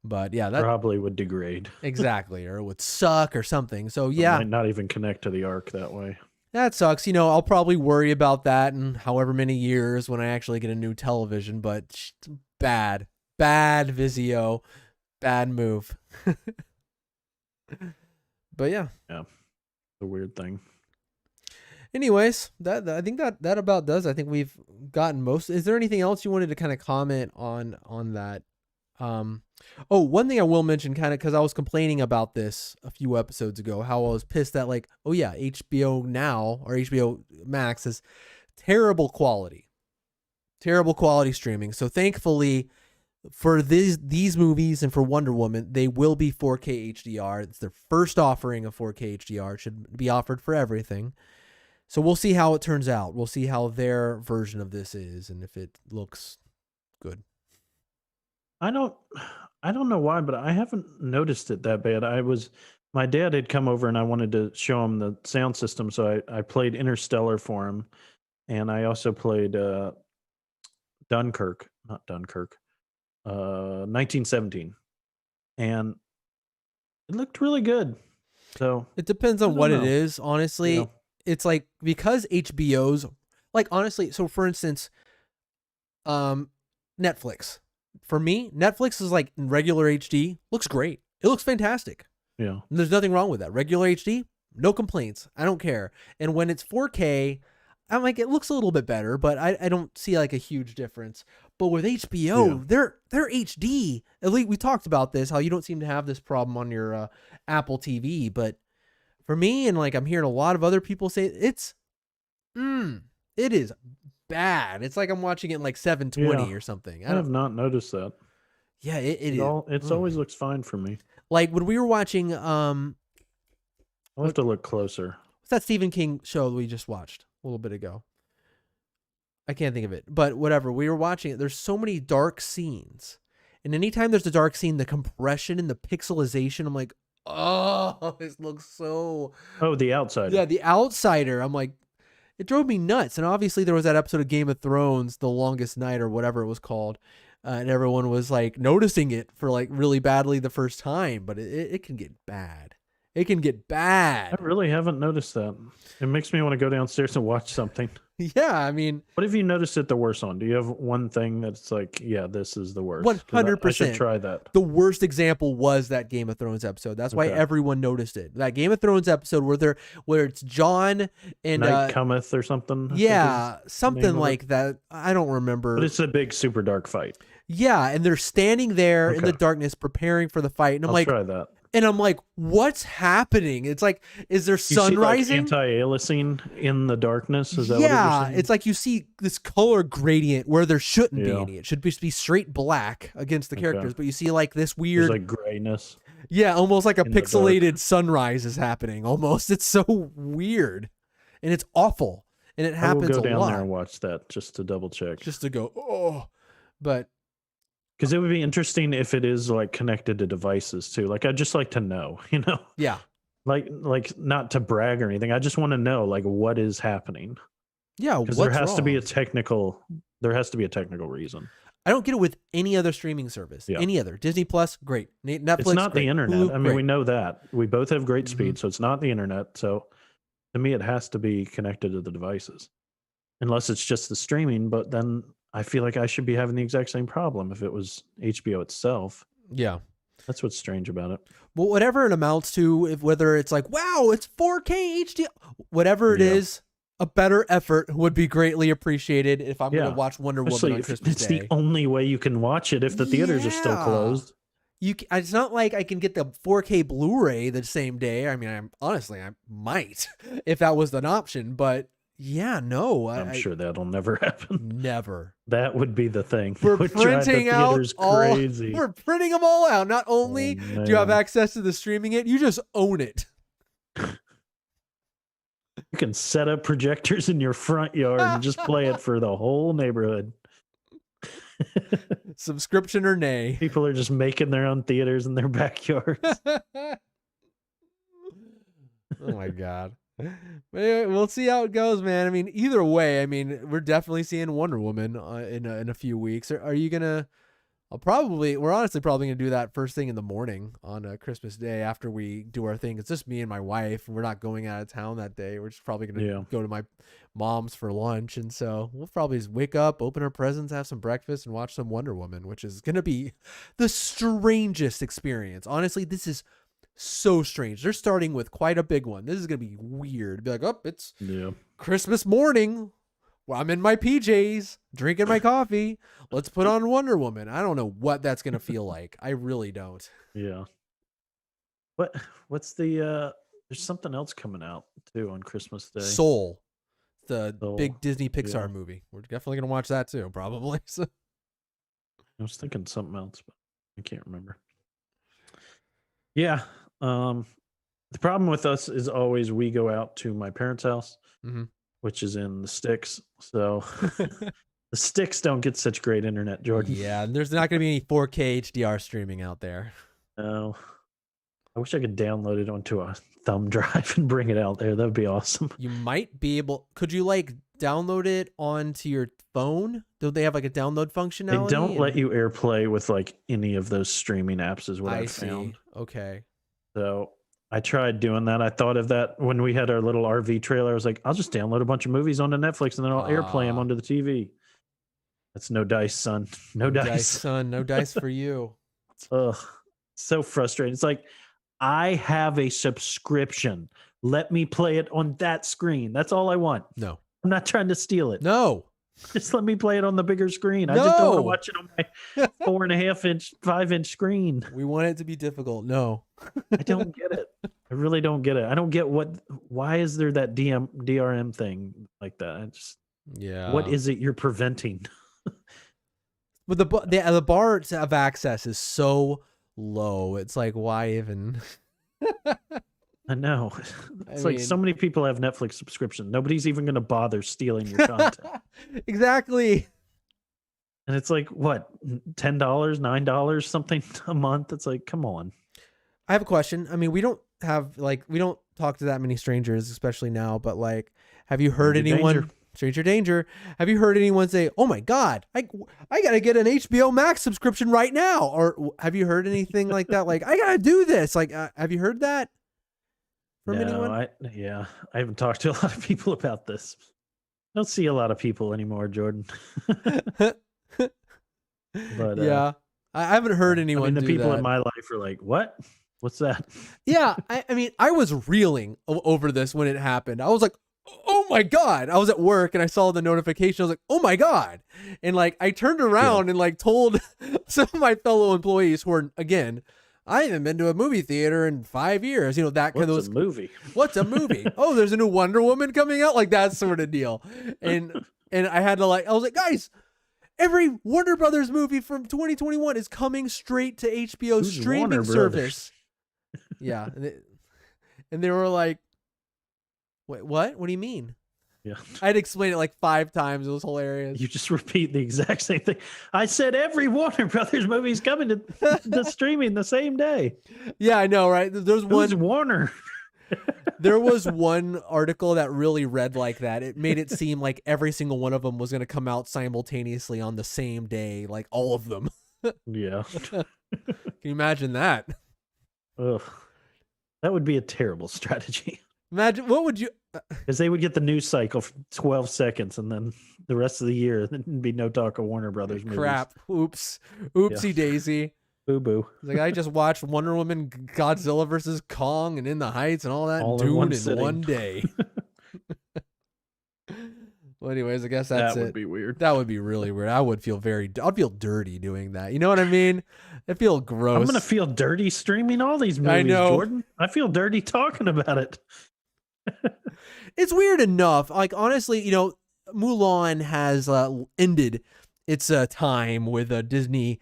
But yeah, that Probably would degrade. exactly, or it would suck or something. So It yeah, might not even connect to the ARC that way. that sucks. You know, I'll probably worry about that in however many years when I actually get a new television, but bad, bad Vizio, bad move. But yeah. Yeah, the weird thing. Anyways, I think that about does. I think we've gotten most. Is there anything else you wanted to kind of comment on that? Um, oh, one thing I will mention, kind of, because I was complaining about this a few episodes ago, how I was pissed that like, oh yeah, HBO Now or HBO Max is terrible quality streaming. So thankfully, for these movies and for Wonder Woman, they will be 4K HDR. It's their first offering of 4K HDR. It should be offered for everything. So we'll see how it turns out. We'll see how their version of this is and if it looks good. I don't I don't know why, but I haven't noticed it that bad. My dad had come over and I wanted to show him the sound system, so I played Interstellar for him, and I also played Dunkirk, not Dunkirk, 1917, and it looked really good. So It depends I on don't what it know. is, Yeah, honestly. It's like because HBO's like honestly, so for instance, um Netflix. For me, Netflix is like in regular HD, looks great. It looks fantastic. yeah, And there's nothing wrong with that. Regular HD, no complaints. I don't care. And when it's 4K, I'm like, it looks a little bit better, but I don't see like a huge difference. But with yeah. HBO, they're HD. At least we talked about this, how you don't seem to have this problem on your Apple TV. But for me, and like I'm hearing a lot of other people say it is bad. It's like I'm watching it in like Yeah, 720 or something. I have not noticed that. Yeah, it is. It's always looks fine for me. Like when we were watching I'll have to look closer. what's that Stephen King show we just watched a little bit ago? I can't think of it, but whatever. We were watching it. There's so many dark scenes, and anytime there's a dark scene, the compression and the pixelization, I'm like, oh, this looks so. Oh, The Outsider. Yeah, The Outsider. I'm like, it drove me nuts. And obviously, there was that episode of Game of Thrones, The Longest Night or whatever it was called, and everyone was like noticing it for like really badly the first time, but it can get bad. It can get bad. I really haven't noticed that. It makes me want to go downstairs and watch something. Yeah, I mean, what have you noticed it the worst on? Do you have one thing that's like, yeah, this is the worst? 100%. I should try that. The worst example was that Game of Thrones episode. That's why everyone noticed it. That Game of Thrones episode where it's Jon and Night Cometh or something. Yeah, something like that. I don't remember. But it's a big, super dark fight. Yeah, and they're standing there in the darkness preparing for the fight, and I'll try that. And I'm like, what's happening? It's like, is there sun rising? Like anti-aliasing in the darkness? Is that what you're saying? It's like you see this color gradient where there shouldn't be any. It should be straight black against the characters, but you see like this weird... There's like grayness. Yeah, almost like a pixelated sunrise is happening. Almost. It's so weird. And it's awful. And it happens a lot. I will go down there and watch that just to double check. Just to go, oh. But... because it would be interesting if it is like connected to devices too. Like I'd just like to know, you know? Yeah. Like not to brag or anything. I just want to know like what is happening. Yeah, because there has to be a technical reason. I don't get it with any other streaming service. Yeah. Any other. Disney Plus, great. Netflix, it's not great. the internet. Hulu, I mean, we know that. We both have great speed, so it's not the internet. So to me, it has to be connected to the devices. Unless it's just the streaming, but then I feel like I should be having the exact same problem if it was HBO itself. Yeah. That's what's strange about it. Well, whatever it amounts to, whether it's like, wow, it's 4K HD, whatever it is, a better effort would be greatly appreciated if I'm going to watch Wonder Woman on Christmas Day. It's the only way you can watch it if the theaters are still closed. It's not like I can get the 4K Blu-ray the same day. I mean, I might if that was an option, but yeah, no. I'm sure that'll never happen. Never. That would be the thing. We're printing out crazy. We're printing them all out. Not only do you have access to the streaming it, you just own it. You can set up projectors in your front yard and just play it for the whole neighborhood. Subscription or nay. People are just making their own theaters in their backyards. Oh my God. But anyway, we'll see how it goes, man. I mean, either way, I mean, we're definitely seeing Wonder Woman in a few weeks. Are you gonna? We're honestly probably gonna do that first thing in the morning on Christmas Day after we do our thing. It's just me and my wife, and we're not going out of town that day. We're just probably gonna go to my mom's for lunch, and so we'll probably just wake up, open our presents, have some breakfast, and watch some Wonder Woman, which is gonna be the strangest experience. Honestly, this is so strange. They're starting with quite a big one. This is gonna be weird. Be like, oh, it's Christmas morning. Well, I'm in my PJs, drinking my coffee. Let's put on Wonder Woman. I don't know what that's gonna feel like. I really don't. Yeah. What's the there's something else coming out too on Christmas Day. Soul. The big Disney Pixar movie. We're definitely gonna watch that too, probably. So. I was thinking something else, but I can't remember. Yeah. The problem with us is always we go out to my parents' house, which is in the sticks. So the sticks don't get such great internet, Jordan. Yeah, there's not going to be any 4K HDR streaming out there. No. I wish I could download it onto a thumb drive and bring it out there. That would be awesome. You might be able... Could you, like, download it onto your phone? Do they have, like, a download functionality? They don't let you AirPlay with, like, any of those streaming apps is what I found. Okay. So I tried doing that. I thought of that when we had our little RV trailer. I was like, I'll just download a bunch of movies onto Netflix and then I'll AirPlay them onto the TV. That's no dice, son. No dice, son. No dice for you. Ugh, so frustrating. It's like, I have a subscription. Let me play it on that screen. That's all I want. No. I'm not trying to steal it. No. Just let me play it on the bigger screen. I just don't want to watch it on my 4.5 inch, 5 inch screen. We want it to be difficult. No. I don't get it. I really don't get it. I don't get why is there that DRM thing like that? I just, what is it you're preventing? But the bar of access is so low. It's like, why even? I know. It's like so many people have Netflix subscription. Nobody's even going to bother stealing your content. Exactly. And it's like, what, $10, $9, something a month? It's like, come on. I have a question. I mean, we don't talk to that many strangers, especially now, but like, have you heard anyone stranger danger. Have you heard anyone say, "Oh my God, I gotta get an HBO Max subscription right now"? Or have you heard anything like that? Like, I gotta do this. Like, have you heard that from anyone? I haven't talked to a lot of people about this. I don't see a lot of people anymore, Jordan. But yeah, I haven't heard I anyone mean, the do people that. in my life are like, "What? What's that?" Yeah, I mean, I was reeling over this when it happened. I was like, oh my God. I was at work and I saw the notification. I was like, oh my God. And like, I turned around and like told some of my fellow employees who are, again, I haven't been to a movie theater in 5 years. You know, that kind of What's a movie? What's a movie? Oh, there's a new Wonder Woman coming out, like that sort of deal. And I had to I was like, guys, every Warner Brothers movie from 2021 is coming straight to HBO Who's streaming Warner service. Yeah, and they were like, "Wait, what? What do you mean?" Yeah, I had to explain it like 5 times. It was hilarious. you just repeat the exact same thing. I said every Warner Brothers movie is coming to the streaming the same day. Yeah, I know, right? There's Who's one Warner. There was one article that really read like that. It made it seem like every single one of them was going to come out simultaneously on the same day, like all of them. Yeah. Can you imagine that? Ugh. That would be a terrible strategy. Imagine what would you? Because they would get the news cycle for 12 seconds, and then the rest of the year there'd be no talk of Warner Brothers movies. Crap! Oops! Oopsie daisy! Boo boo! Like I just watched Wonder Woman, Godzilla versus Kong, and In the Heights, and all that all Dune in one day. Well, anyways, I guess that's that it. would be weird. That would be really weird. I'd feel dirty doing that. You know what I mean? I feel gross. I'm gonna feel dirty streaming all these movies, I know. Jordan. I feel dirty talking about it. It's weird enough. Like honestly, you know, Mulan has ended its time with a Disney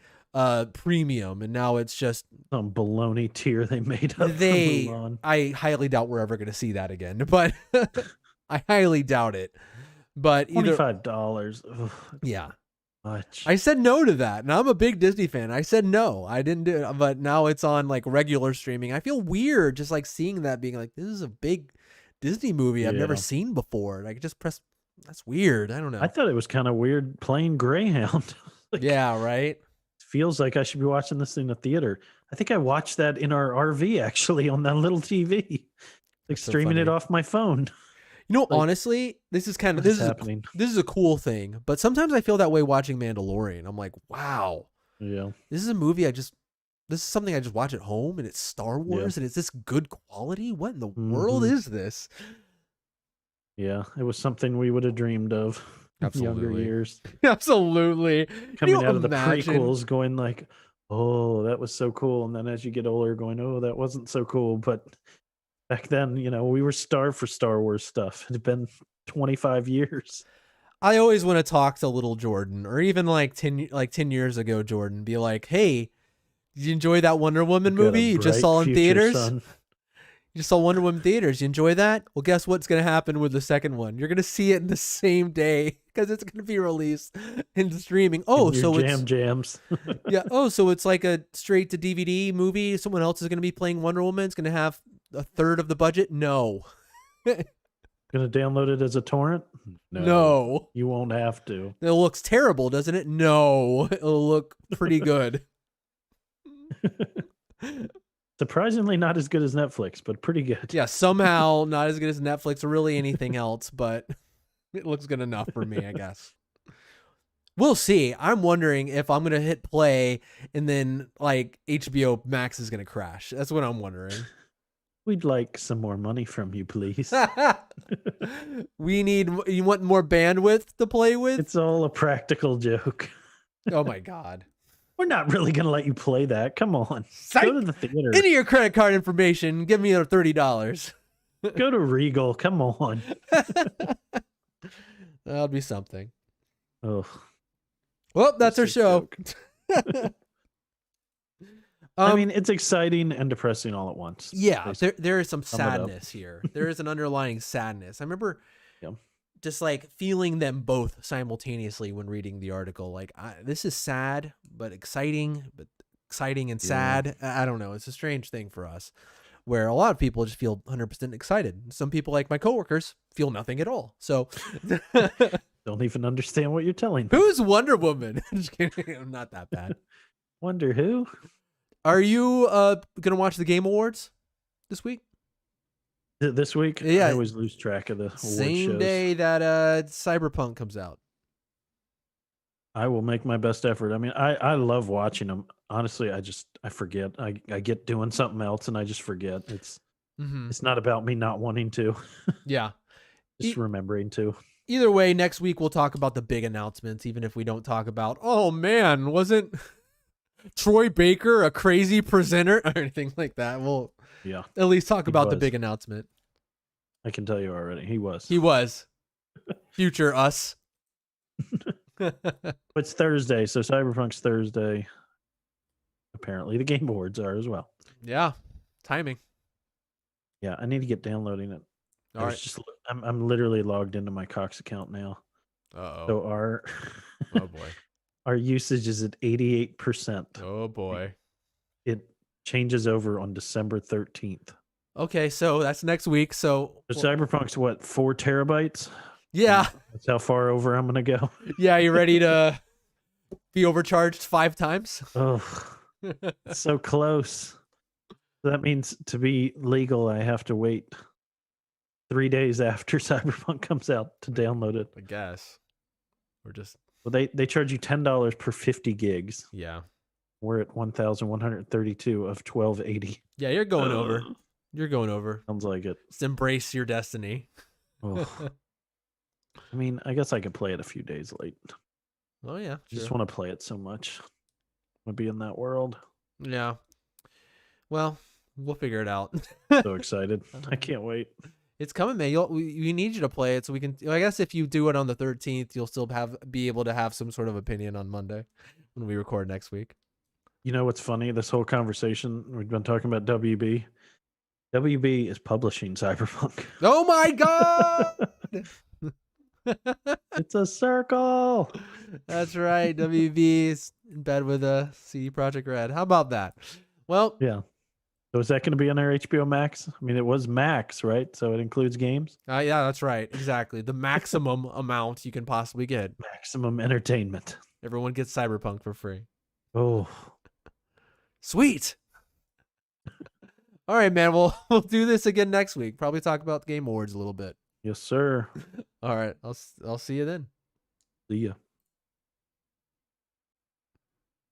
premium, and now it's just some baloney tier they made up. For Mulan. I highly doubt we're ever going to see that again, but I highly doubt it. But $25. Yeah. Much. I said no to that, and I'm a big Disney fan. I said no. I didn't do it, but now it's on like regular streaming. I feel weird just like seeing that, being like, this is a big Disney movie I've never seen before. Like just press. That's weird. I don't know. I thought it was kind of weird playing Greyhound. Like, yeah, right. Feels like I should be watching this in a theater. I think I watched that in our RV actually on that little TV, like That's streaming it off my phone. You know, like, honestly, this is kind of this is a cool thing. But sometimes I feel that way watching Mandalorian. I'm like, wow, yeah, this is a movie this is something I just watch at home, and it's Star Wars, and it's this good quality. What in the world is this? Yeah, it was something we would have dreamed of in younger years. Absolutely. Coming out of the prequels, going like, oh, that was so cool. And then as you get older, going, oh, that wasn't so cool. But back then, you know, we were starved for Star Wars stuff. It had been 25 years. I always want to talk to little Jordan, or even like 10 years ago, Jordan, be like, hey, did you enjoy that Wonder Woman movie you just saw in theaters? Son. You just saw Wonder Woman theaters. You enjoy that? Well, guess what's going to happen with the second one? You're going to see it in the same day because it's going to be released into streaming. Oh, so it's jams. Yeah. Oh, so it's like a straight to DVD movie. Someone else is going to be playing Wonder Woman. It's going to have a third of the budget. No. Gonna download it as a torrent? No. You won't have to. It looks terrible, doesn't it? No. It'll look pretty good. Surprisingly not as good as Netflix, but pretty good. Yeah, somehow not as good as Netflix or really anything else, but it looks good enough for me, I guess. We'll see. I'm wondering if I'm going to hit play and then like HBO Max is going to crash. That's what I'm wondering. We'd like some more money from you, please. You want more bandwidth to play with? It's all a practical joke. Oh my God. We're not really going to let you play that. Come on. Psych. Go to the theater. Enter your credit card information. Give me your $30. Go to Regal. Come on. That'll be something. Oh. Well, that's our show. I mean, it's exciting and depressing all at once. Yeah, there is some sadness here. There is an underlying sadness. I remember just like feeling them both simultaneously when reading the article. Like, this is sad, but exciting and sad. I don't know. It's a strange thing for us. where a lot of people just feel 100% excited. Some people, like my coworkers, feel nothing at all. So Don't even understand what you're telling me. who's Wonder Woman? Just kidding. I'm not that bad. Wonder who? Are you gonna watch the Game Awards this week? This week? Yeah. I always lose track of the award Same shows. day that Cyberpunk comes out. I will make my best effort. I mean, I love watching them. Honestly, I forget. I get doing something else and I just forget. It's not about me not wanting to. Yeah. Just remembering to. Either way, next week we'll talk about the big announcements, even if we don't talk about, oh man, wasn't Troy Baker a crazy presenter or anything like that. We'll at least talk about the big announcement. I can tell you already. He was. Future us. It's Thursday, so Cyberpunk's Thursday. Apparently the Game Awards are as well. Yeah. Timing. Yeah, I need to get downloading it. All right. I'm literally logged into my Cox account now. Uh-oh. So our oh boy. Our usage is at 88%. Oh boy. It changes over on December 13th. Okay, so that's next week. So Cyberpunk's what, 4 terabytes? Yeah. That's how far over I'm gonna go. Yeah, you ready to be overcharged 5 times? Oh, it's so close. That means to be legal, I have to wait 3 days after Cyberpunk comes out to download it. I guess. Or just Well, they charge you $10 per 50 gigs. Yeah. We're at 1,132 of 1280. Yeah, you're going over. You're going over. Sounds like it. Just embrace your destiny. Oh. I mean, I guess I could play it a few days late. Oh yeah. I just want to play it so much. I want to be in that world. Yeah. Well, we'll figure it out. So excited. I can't wait. It's coming, man. We need you to play it so we can. I guess if you do it on the 13th, you'll still be able to have some sort of opinion on Monday when we record next week. You know what's funny? This whole conversation we've been talking about WB. WB is publishing Cyberpunk. Oh my god! It's a circle. That's right. WB is in bed with a CD Projekt Red. How about that? Well, yeah. So is that going to be on our HBO Max? I mean, it was Max, right? So it includes games? Yeah, that's right. Exactly. The maximum amount you can possibly get. Maximum entertainment. Everyone gets Cyberpunk for free. Oh. Sweet. All right, man. We'll do this again next week. Probably talk about the Game Awards a little bit. Yes, sir. All right. I'll see you then. See ya.